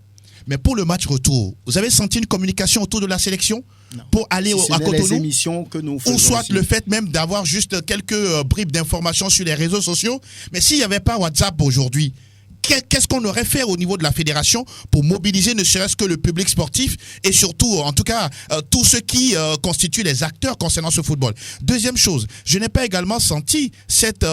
Mais pour le match retour, vous avez senti une communication autour de la sélection? Non. Pour aller à Cotonou?
Les émissions que nous faisons
ou soit
aussi.
Le fait même d'avoir juste quelques bribes d'informations sur les réseaux sociaux. Mais s'il n'y avait pas WhatsApp aujourd'hui, qu'est-ce qu'on aurait fait au niveau de la fédération pour mobiliser ne serait-ce que le public sportif et surtout, en tout cas, tous ceux qui constituent les acteurs concernant ce football? Deuxième chose, je n'ai pas également senti cette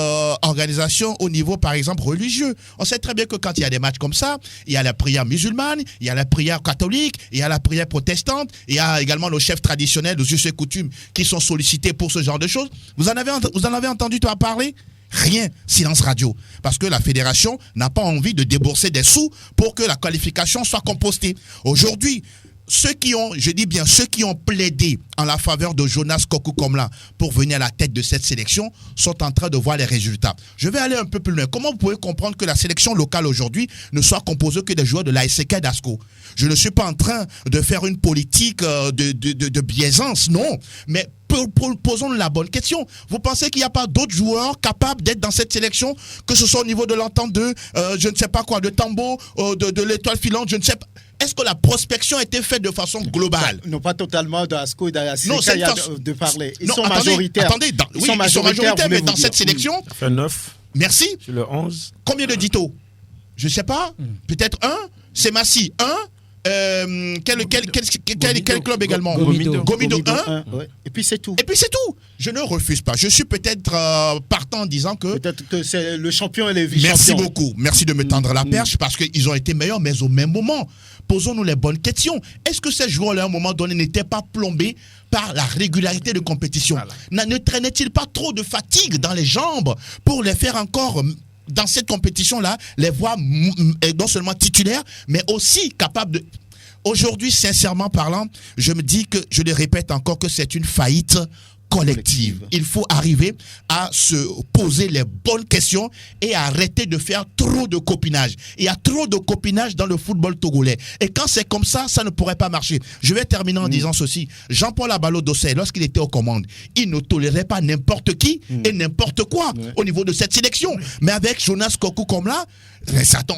organisation au niveau, par exemple, religieux. On sait très bien que quand il y a des matchs comme ça, il y a la prière musulmane, il y a la prière catholique, il y a la prière protestante, il y a également nos chefs traditionnels, nos us et coutumes qui sont sollicités pour ce genre de choses. Vous en avez entendu toi parler? Rien, silence radio. Parce que la fédération n'a pas envie de débourser des sous pour que la qualification soit compostée. Aujourd'hui, ceux qui ont plaidé en la faveur de Jonas Kokou Komla pour venir à la tête de cette sélection sont en train de voir les résultats. Je vais aller un peu plus loin. Comment vous pouvez comprendre que la sélection locale aujourd'hui ne soit composée que des joueurs de l'ASK d'Asco? Je ne suis pas en train de faire une politique de biaisance, non. Mais posons la bonne question. Vous pensez qu'il n'y a pas d'autres joueurs capables d'être dans cette sélection, que ce soit au niveau de l'entente de, je ne sais pas quoi, de Tambo, de l'étoile filante, je ne sais pas. Est-ce que la prospection a été faite de façon globale?
Non, pas totalement de Asco et d'ASK,
non,
il y a de parler. Ils sont majoritaires.
Ils sont majoritaires, mais dans cette sélection...
Ça fait 9.
Merci.
Sur le 11.
Combien de Dito? Je ne sais pas. Peut-être un. C'est Massi, un. Quel club également? Gomido 1.
Ouais. Et puis c'est tout.
Je ne refuse pas. Je suis peut-être partant en disant que...
Peut-être que c'est le champion et les vice-champions.
Merci beaucoup. Merci de me tendre la perche parce qu'ils ont été meilleurs, mais au même moment. Posons-nous les bonnes questions. Est-ce que ces joueurs-là, à un moment donné, n'étaient pas plombés par la régularité de compétition? Ne traînait-il pas trop de fatigue dans les jambes pour les faire encore... dans cette compétition-là, les voir non seulement titulaires, mais aussi capables de... Aujourd'hui, sincèrement parlant, je me dis que, je le répète encore, que c'est une faillite collective. Il faut arriver à se poser les bonnes questions et arrêter de faire trop de copinage. Il y a trop de copinage dans le football togolais. Et quand c'est comme ça, ça ne pourrait pas marcher. Je vais terminer en disant ceci. Jean-Paul Abalo-Dossé, lorsqu'il était aux commandes, il ne tolérait pas n'importe qui et n'importe quoi au niveau de cette sélection. Mais avec Jonas Kokou Komla,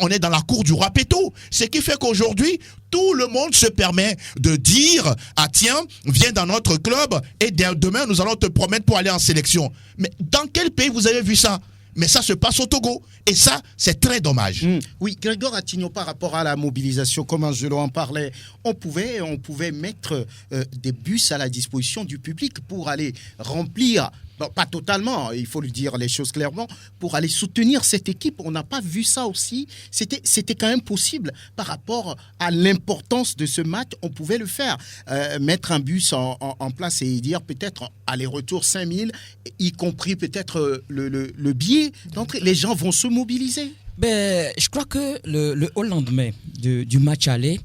on est dans la cour du roi Péto. Ce qui fait qu'aujourd'hui, tout le monde se permet de dire « Ah tiens, viens dans notre club et demain nous allons te promettre pour aller en sélection. » Mais dans quel pays vous avez vu ça? Mais ça se passe au Togo. Et ça, c'est très dommage.
Oui, Grégoire Atignon, par rapport à la mobilisation, comme Angelo en parlait, on pouvait mettre des bus à la disposition du public pour aller remplir... Bon, pas totalement, il faut lui dire les choses clairement, pour aller soutenir cette équipe. On n'a pas vu ça aussi. C'était quand même possible par rapport à l'importance de ce match. On pouvait le faire. Mettre un bus en place et dire peut-être aller-retour 5000, y compris peut-être le billet. Donc les gens vont se mobiliser.
Je crois que le lendemain du match aller,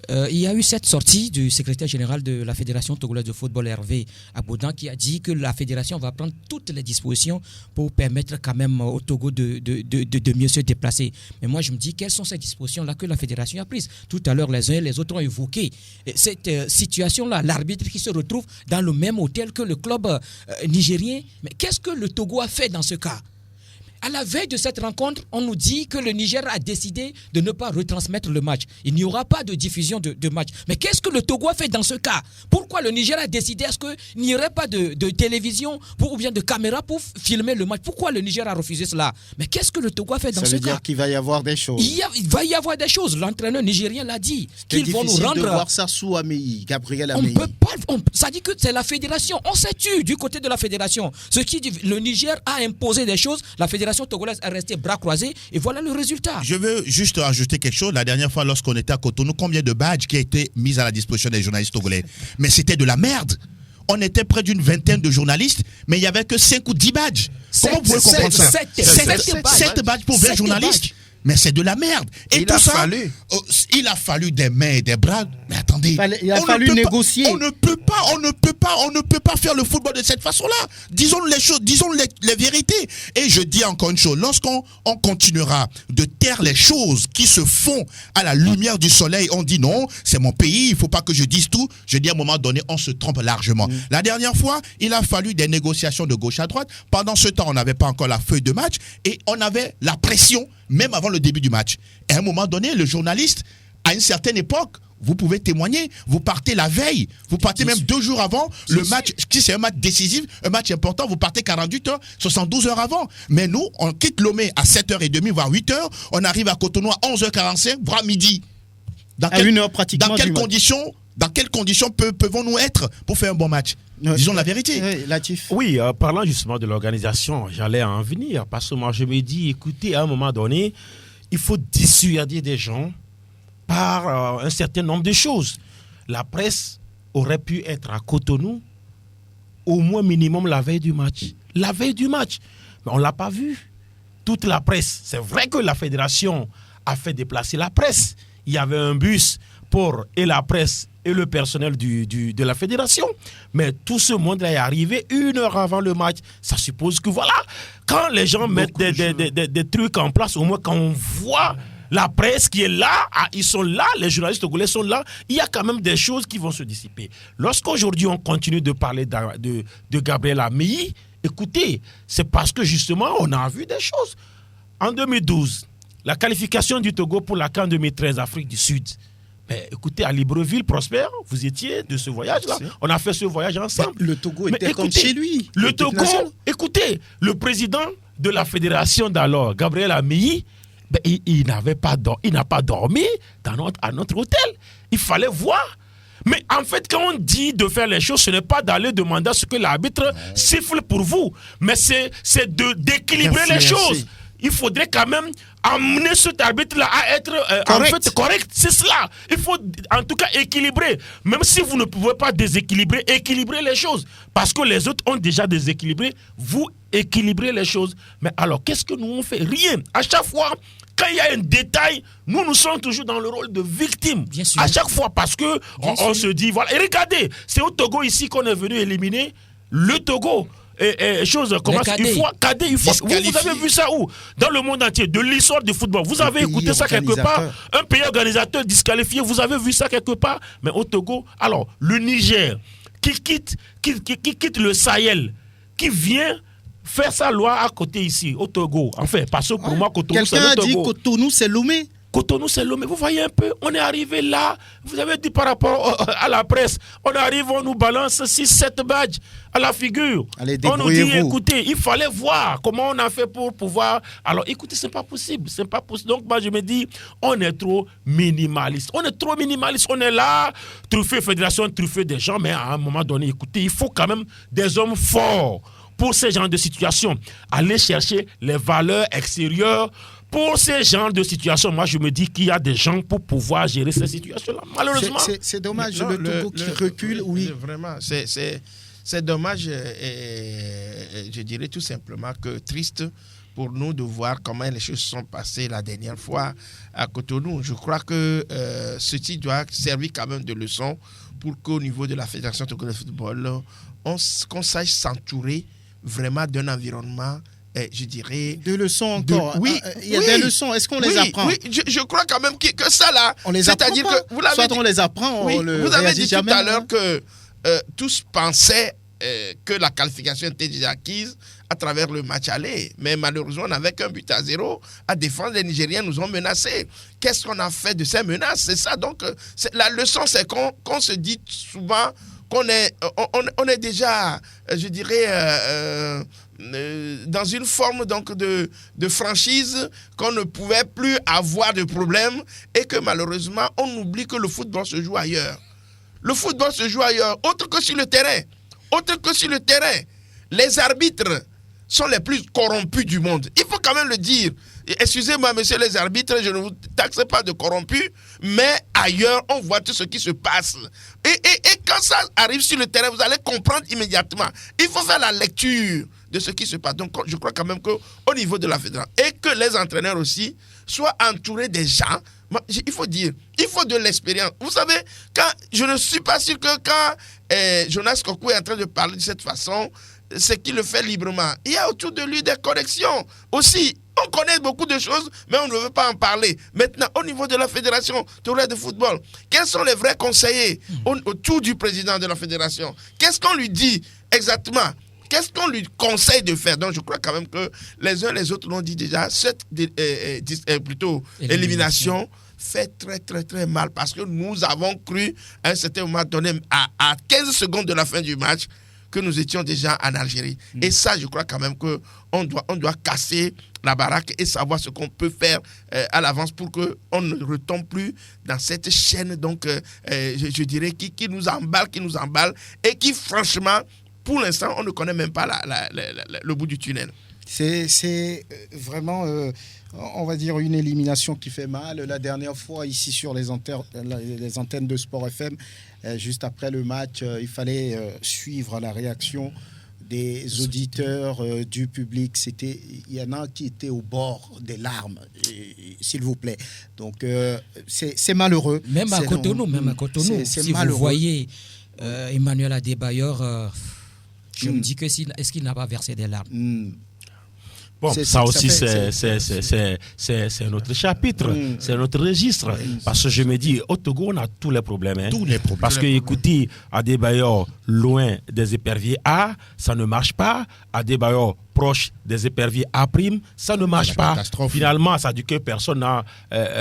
il y a eu cette sortie du secrétaire général de la Fédération togolaise de football, Hervé Aboudan, qui a dit que la fédération va prendre toutes les dispositions pour permettre quand même au Togo de mieux se déplacer. Mais moi, je me dis, quelles sont ces dispositions-là que la fédération a prises? Tout à l'heure, les uns et les autres ont évoqué cette situation-là, l'arbitre qui se retrouve dans le même hôtel que le club nigérien. Mais qu'est-ce que le Togo a fait dans ce cas? À la veille de cette rencontre, on nous dit que le Niger a décidé de ne pas retransmettre le match. Il n'y aura pas de diffusion de match. Mais qu'est-ce que le Togo a fait dans ce cas? Pourquoi le Niger a décidé? Est-ce qu'il n'y aurait pas de télévision ou bien de caméra pour filmer le match? Pourquoi le Niger a refusé cela? Mais qu'est-ce que le Togo a fait dans ce cas?
Ça veut dire qu'il va y avoir des choses.
Il va y avoir des choses. L'entraîneur nigérien l'a dit.
Qu'ils vont nous rendre... de voir ça sous Ameyi, Gabriel Ameyi.
On peut pas... ça dit que c'est la fédération. On s'est tué du côté de la fédération. Ce qui dit le Niger a imposé des choses. La fédération togolaise est restée bras croisés et voilà le résultat.
Je veux juste ajouter quelque chose. La dernière fois, lorsqu'on était à Cotonou, combien de badges qui a été mis à la disposition des journalistes togolais? Mais c'était de la merde. On était près d'une vingtaine de journalistes, mais il n'y avait que 5 ou 10 badges. Comment vous pouvez comprendre ça? 7 badges pour 20 journalistes. Mais c'est de la merde. Et tout ça, il a fallu des mains et des bras. Mais attendez,
il a fallu négocier.
On ne peut pas faire le football de cette façon-là. Disons les choses, disons les vérités. Et je dis encore une chose, lorsqu'on continuera de taire les choses qui se font à la lumière du soleil, on dit non, c'est mon pays, il ne faut pas que je dise tout. Je dis à un moment donné, on se trompe largement. La dernière fois, il a fallu des négociations de gauche à droite. Pendant ce temps, on n'avait pas encore la feuille de match et on avait la pression, même avant le début du match. Et à un moment donné, le journaliste, à une certaine époque, vous pouvez témoigner, vous partez la veille, vous partez même 2 jours avant le match, si c'est un match décisif, un match important, vous partez 48 heures, 72 heures avant. Mais nous, on quitte Lomé à 7h30, voire 8h, on arrive à Cotonou à 11h45, voire midi.
À 1 heure pratiquement.
Dans quelles conditions peuvent-nous être pour faire un bon match? Disons la vérité.
Latif.
Oui, parlant justement de l'organisation, j'allais en venir. Parce que moi, je me dis, écoutez, à un moment donné, il faut dissuader des gens par un certain nombre de choses. La presse aurait pu être à Cotonou au moins minimum la veille du match. La veille du match. Mais on ne l'a pas vu. Toute la presse. C'est vrai que la fédération a fait déplacer la presse. Il y avait un bus sport et la presse et le personnel de la fédération. Mais tout ce monde-là est arrivé 1 heure avant le match. Ça suppose que voilà, quand les gens mettent des trucs en place, au moins quand on voit la presse qui est là, ils sont là, les journalistes togolais sont là, il y a quand même des choses qui vont se dissiper. Lorsqu'aujourd'hui on continue de parler de Gabriel Améi, écoutez, c'est parce que justement on a vu des choses. En 2012, la qualification du Togo pour la CAN 2013 Afrique du Sud. Mais écoutez, à Libreville, Prosper, vous étiez de ce voyage-là. On a fait ce voyage ensemble.
Le Togo était comme chez lui.
Le Togo, écoutez, le président de la fédération d'alors, Gabriel Améi, il n'a pas dormi à notre hôtel. Il fallait voir. Mais en fait, quand on dit de faire les choses, ce n'est pas d'aller demander à ce que l'arbitre siffle pour vous, mais c'est d'équilibrer les choses. Il faudrait quand même amener cet arbitre-là à être correct. C'est cela. Il faut en tout cas équilibrer. Même si vous ne pouvez pas déséquilibrer, équilibrer les choses. Parce que les autres ont déjà déséquilibré. Vous équilibrez les choses. Mais alors, qu'est-ce que nous on fait? Rien. À chaque fois, quand il y a un détail, nous sommes toujours dans le rôle de victime. Bien sûr. À chaque fois, parce que on se dit, voilà. Et regardez, c'est au Togo ici qu'on est venu éliminer le Togo. Chose comment il faut vous avez vu ça où? Dans le monde entier, de l'histoire du football. Vous avez écouté ça quelque part? Un pays organisateur disqualifié, vous avez vu ça quelque part? Mais au Togo, alors, le Niger, qui quitte le Sahel, qui vient faire sa loi à côté ici, au Togo. Enfin, parce que pour moi, Cotonou, c'est le Togo.
Quelqu'un a dit Cotonou, c'est Lomé.
Cotonou, c'est Lomé. Vous voyez un peu, on est arrivé là. Vous avez dit par rapport à la presse, on arrive, on nous balance 6-7 badges à la figure.
Allez,
on nous dit, écoutez, il fallait voir comment on a fait pour pouvoir. Alors, écoutez, c'est pas possible. Donc, moi, je me dis, on est trop minimaliste. On est là, truffé fédération, truffé des gens, mais à un moment donné, écoutez, il faut quand même des hommes forts pour ce genre de situation. Aller chercher les valeurs extérieures. Pour ces genres de situations, moi je me dis qu'il y a des gens pour pouvoir gérer ces situations-là. Malheureusement.
C'est dommage, le Togo qui recule, oui.
Vraiment, c'est dommage, je dirais tout simplement que triste pour nous de voir comment les choses sont passées la dernière fois à Cotonou. Je crois que ceci doit servir quand même de leçon pour qu'au niveau de la Fédération togolaise de football, qu'on sache s'entourer vraiment d'un environnement. Je dirais...
Des leçons encore. Il y a des leçons. Est-ce qu'on les apprend?
Oui, je crois quand même que ça là...
On les apprend pas. Que vous soit on les apprend, on le
vous avez dit
jamais,
tout à l'heure que tous pensaient que la qualification était déjà acquise à travers le match aller. Mais malheureusement, on n'avait qu'un but à 0 à défendre. Les Nigériens nous ont menacés. Qu'est-ce qu'on a fait de ces menaces? C'est ça. Donc, la leçon, c'est qu'on se dit souvent qu'on est déjà, je dirais... dans une forme donc de franchise, qu'on ne pouvait plus avoir de problème et que malheureusement on oublie que le football se joue ailleurs. Le football se joue ailleurs, autre que sur le terrain. Les arbitres sont les plus corrompus du monde. Il faut quand même le dire. Excusez-moi, messieurs les arbitres, je ne vous taxe pas de corrompus, mais ailleurs, on voit tout ce qui se passe. Et quand ça arrive sur le terrain, vous allez comprendre immédiatement. Il faut faire la lecture de ce qui se passe. Donc, je crois quand même qu'au niveau de la fédération, et que les entraîneurs aussi soient entourés des gens, il faut dire, il faut de l'expérience. Vous savez, je ne suis pas sûr que quand Jonas Kokou est en train de parler de cette façon, c'est qu'il le fait librement. Il y a autour de lui des corrections aussi. On connaît beaucoup de choses, mais on ne veut pas en parler. Maintenant, au niveau de la Fédération togolaise de football, quels sont les vrais conseillers autour du président de la Fédération? Qu'est-ce qu'on lui dit exactement? Qu'est-ce qu'on lui conseille de faire? Donc, je crois quand même que les uns et les autres l'ont dit déjà, cette élimination fait très, très, très mal parce que nous avons cru à un certain moment donné, à 15 secondes de la fin du match, que nous étions déjà en Algérie. Et ça, je crois quand même qu'on doit casser la baraque et savoir ce qu'on peut faire à l'avance pour qu'on ne retombe plus dans cette chaîne, donc, je dirais, qui nous emballe et qui, franchement, pour l'instant, on ne connaît même pas le bout du tunnel.
C'est vraiment, on va dire, une élimination qui fait mal. La dernière fois, ici sur les antennes de Sport FM, juste après le match, il fallait suivre la réaction des auditeurs, du public. Il y en a qui étaient au bord des larmes, s'il vous plaît. Donc, c'est malheureux.
Même à Cotonou,
c'est
si
malheureux.
vous voyez Emmanuel Adebayor, je me dis que est-ce qu'il n'a pas versé des larmes?
Bon, ça aussi, c'est notre chapitre, c'est notre registre. Parce que je me dis, au Togo, on a tous les problèmes. Hein.
Tous les problèmes.
Parce que, écoutez, Adebayor, loin des éperviers A, ça ne marche pas. Adebayor, proche des éperviers A', ça ne marche pas. Finalement, ça dit que personne n'a.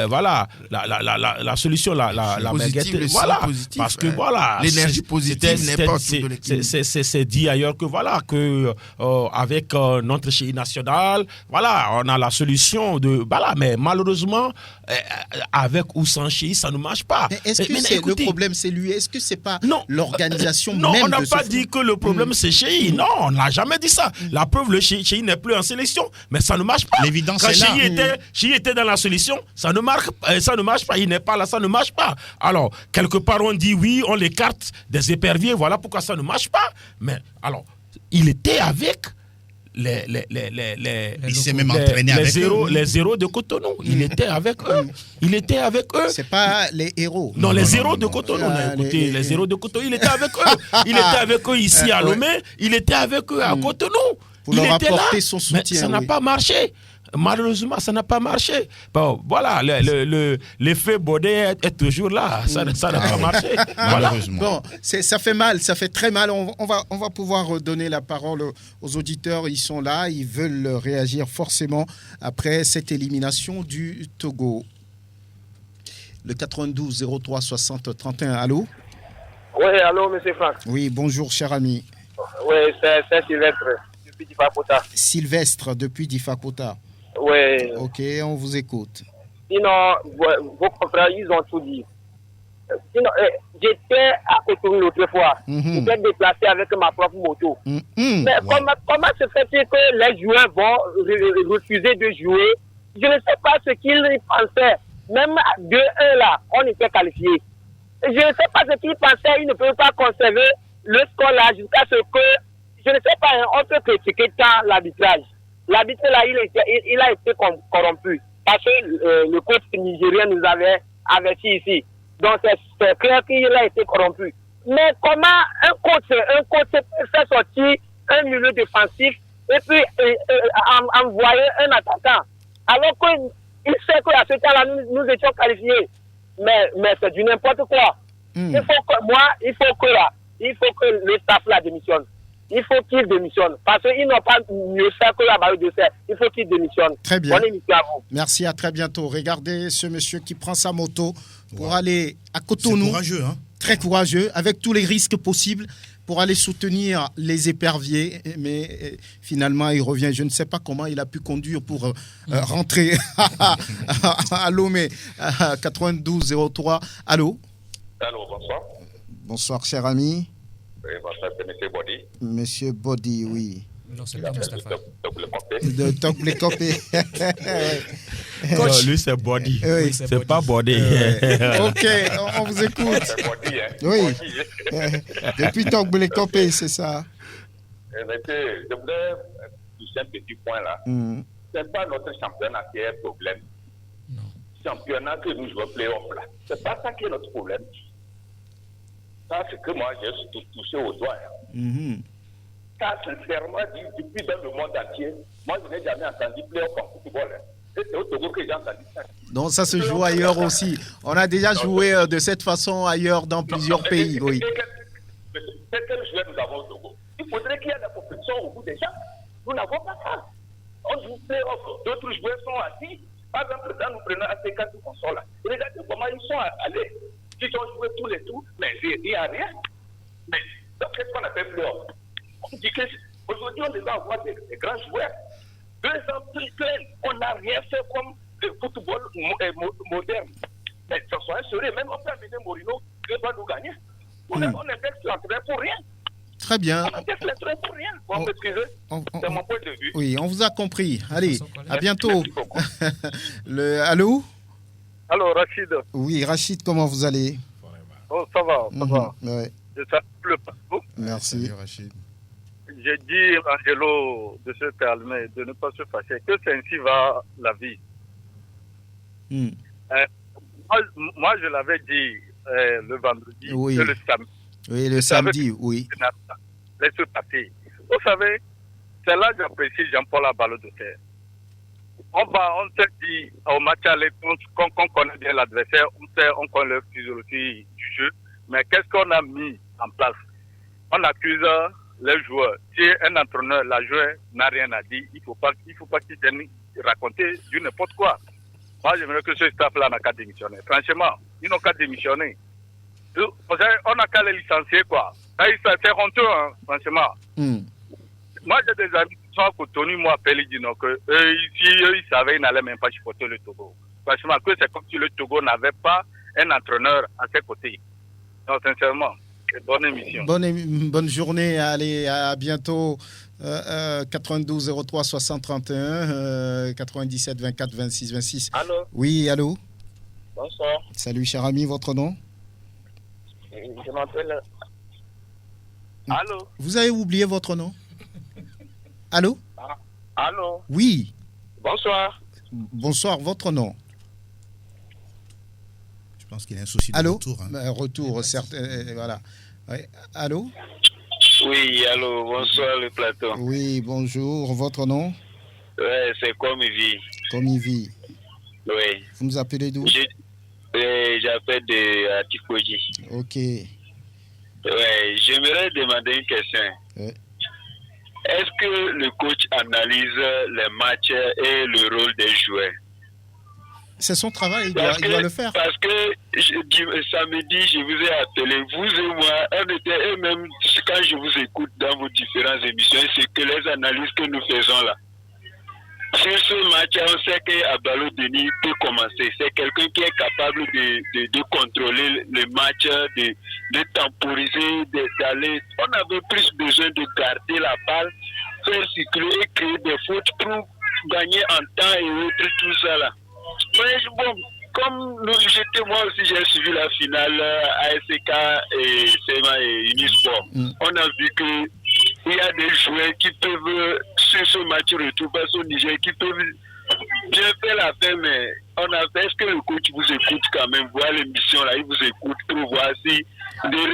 Voilà, la solution, la
positive,
voilà.
positif,
Parce que, voilà.
L'énergie positive n'est pas autour de l'équipe.
C'est dit ailleurs que, voilà, que avec notre chéri national, voilà, on a la solution de. Voilà, mais malheureusement, avec ou sans chéri, ça ne marche pas.
Mais est-ce que le problème, c'est lui? Est-ce que c'est pas l'organisation même?
Non, on n'a
de
pas dit que le problème, c'est chéri. Non, on n'a jamais dit ça. La preuve, le chéri n'est plus en sélection, mais ça ne marche pas.
L'évidence
Quand
est là.
Chéri était dans la sélection, ça ne marche pas. Il n'est pas là, ça ne marche pas. Alors, quelque part, on dit oui, on l'écarte des éperviers, voilà pourquoi ça ne marche pas. Mais, alors, il était avec
il s'est même entraîné avec eux.
Les zéros de Cotonou. Il était avec eux. Il était avec eux.
C'est pas les héros.
Non, les zéros de Cotonou. Écoutez, les zéros de Cotonou, il était avec eux. Il était avec eux ici à Lomé. Il était avec eux à Cotonou.
Pour leur apporter son soutien.
Mais ça n'a pas marché. Malheureusement, ça n'a pas marché. Bon, voilà, l'effet Baudet est toujours là. Ça n'a pas marché.
Malheureusement.
Bon, ça fait mal, ça fait très mal. On va pouvoir donner la parole aux auditeurs. Ils sont là, ils veulent réagir forcément après cette élimination du Togo. Le 92 03 60 31. Allô?
Oui, allô, monsieur Franck.
Oui, bonjour, cher ami.
Oui, c'est Sylvestre, depuis Difakota.
Sylvestre, depuis Difakota.
Oui.
Ok, on vous écoute.
Sinon, vos confrères, ils ont tout dit. Sinon, j'étais à Cotonou l'autre fois. J'étais déplacé avec ma propre moto. Mais comment se fait-il que les joueurs vont refuser de jouer? Je ne sais pas ce qu'ils pensaient. Même à 2-1 là, on était qualifiés. Je ne sais pas ce qu'ils pensaient. Ils ne peuvent pas conserver le score là jusqu'à ce que, je ne sais pas, on peut critiquer tant l'arbitrage. L'arbitre là, il a été corrompu. Parce que le coach nigérien nous avait averti ici. Donc c'est clair qu'il a été corrompu. Mais comment un coach peut faire sortir un milieu défensif et puis envoyer un attaquant? Alors qu'il sait qu'à ce temps-là, nous étions qualifiés. Mais c'est du n'importe quoi. Il faut que le staff là démissionne. Il faut qu'il démissionne. Parce qu'ils n'ont pas mieux fait que la barre de fer. Il faut qu'il démissionne.
Très bien.
Bonne émission à vous.
Merci, à très bientôt. Regardez ce monsieur qui prend sa moto pour aller à Cotonou.
C'est courageux, hein?
Très courageux, avec tous les risques possibles pour aller soutenir les éperviers. Mais finalement, il revient. Je ne sais pas comment il a pu conduire pour rentrer à Lomé, 92 03. Allô?
Allô, bonsoir.
Bonsoir, cher ami.
Oui, bonsoir, c'est M. Body.
Monsieur Body, oui.
Non, c'est pas Mustapha.
De Togle Copé.
Lui, c'est Body.
Oui,
c'est pas Body.
Ok, on vous écoute.
C'est Body, hein?
Oui. Depuis Togle Copé, c'est ça.
Monsieur, je voulais toucher un petit point là. Ce n'est pas notre championnat qui est un problème.
Non.
Championnat que nous jouons play-off là. C'est pas ça qui est notre problème. Ça, c'est que moi, j'ai touché au doigt. Ça, sincèrement, depuis dans le monde entier, moi, je n'ai jamais entendu play-off en football. Et c'est au Togo que j'ai entendu ça.
Donc, ça se joue ailleurs aussi. On a déjà joué de cette façon ailleurs dans plusieurs pays. Oui.
Quel joueur nous avons au Togo? Il faudrait qu'il y ait des compétitions au bout des gens. Nous n'avons pas ça. On joue play-off. D'autres joueurs sont assis. Par exemple, quand nous prenons AC4 qu'on sort là, regardez comment ils sont allés. Ils ont joué tous les tours, mais il n'y a rien. Mais donc, qu'est-ce qu'on appelle play-off? On dit qu'aujourd'hui, on devait avoir des grands joueurs. 2 ans plus plein, on n'a rien fait comme le football moderne. Mais ça soit sérieux, même on peut amener Mourinho, qui va nous gagner. On est fait l'entraîneur pour rien.
Très bien.
On est fait l'entraîneur pour rien. Vous m'excusez? C'est mon point de vue.
Oui, on vous a compris. Allez, à bientôt. Allô?
Allô, Rachid.
Oui, Rachid, comment vous allez?
Oh, ça va, ça va.
Ouais.
Je salue le Facebook.
Merci.
Salut, Rachid.
j'ai dit Angelo de se calmer, de ne pas se fâcher, que c'est ainsi va la vie. Moi, je l'avais dit le vendredi,
oui.
Le samedi.
Oui, le samedi, oui.
Laisse passer. Vous savez, c'est là que j'apprécie Jean-Paul Abalo de terre. On s'est dit au match aller, qu'on connaît bien l'adversaire, on connaît le physiologie du jeu, mais qu'est-ce qu'on a mis en place? On accuse les joueurs. Si un entraîneur, la joueur n'a rien à dire, il ne faut pas qu'il vienne raconter du n'importe quoi. Moi, j'aimerais que ce staff-là n'a qu'à démissionner. Franchement, ils n'ont qu'à démissionner. On n'a qu'à les licencier, quoi. C'est honteux, hein, franchement. Moi, j'ai des amis qui sont à Cotonou, moi, appellent, ils disent que eux, ils savaient, ils n'allaient même pas supporter le Togo. Franchement, que c'est comme si le Togo n'avait pas un entraîneur à ses côtés. Non, sincèrement, bonne émission.
Bonne journée, allez, à bientôt. 92 03 60 31 97 24 26 26.
Allô?
Oui, allô?
Bonsoir.
Salut, cher ami, votre nom?
Je m'appelle... Allô?
Vous avez oublié votre nom? Allô?
Allô?
Oui.
Bonsoir.
Bonsoir, votre nom?
Je pense qu'il y a un souci de retour. Hein.
Retour, certes. Voilà. Oui. Allô?
Oui, allô, bonsoir le plateau.
Oui, bonjour, votre nom?
Ouais, c'est Komivi.
Komivi.
Oui.
Vous nous appelez d'où?
J'appelle de Atikoji.
Ok.
Ouais, j'aimerais demander une question.
Ouais.
Est-ce que le coach analyse les matchs et le rôle des joueurs?
C'est son travail, il doit le faire.
Parce que samedi, je vous ai appelé, vous et moi, on était, et même quand je vous écoute dans vos différentes émissions, c'est que les analyses que nous faisons là. Sur ce match, on sait qu'Abalo Denis peut commencer. C'est quelqu'un qui est capable de contrôler le match, de temporiser, d'aller. On avait plus besoin de garder la balle, faire circuler et créer des fautes pour gagner en temps et autres, tout ça là. Mais bon, comme moi aussi j'ai suivi la finale ASK et SEMA et Unisport, on a vu que il y a des joueurs qui peuvent, sur ce match retour face au Niger, qui peuvent bien faire la fin, mais on a fait, est-ce que le coach vous écoute quand même, voir l'émission là, il vous écoute pour voir si,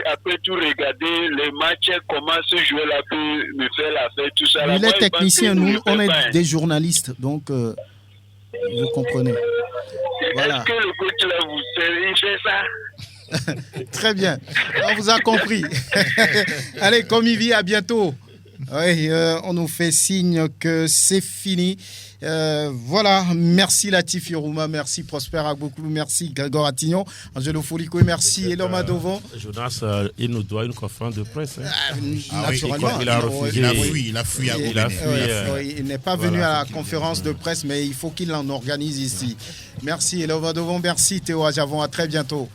après tout regarder les matchs, comment ce joueur-là peut me faire la fin, tout ça.
Il est technicien, nous, on est des journalistes, donc vous comprenez. Voilà.
Est-ce que le coach là, il fait ça?
Très bien, on vous a compris. Allez, comme il vit, à bientôt. Oui, on nous fait signe que c'est fini. Voilà, merci Latif Yorouma, merci Prosper Agbokoulou, merci Grégoire Attignon, Angelo Foliko, merci Elom Adovon.
Jonas, il nous doit une conférence de presse. Hein.
Naturellement.
Il a refusé.
Il a fui.
Il n'est pas venu à la conférence de presse, mais il faut qu'il en organise ici. Merci Elom Adovon, merci Théo Ajavon, à très bientôt.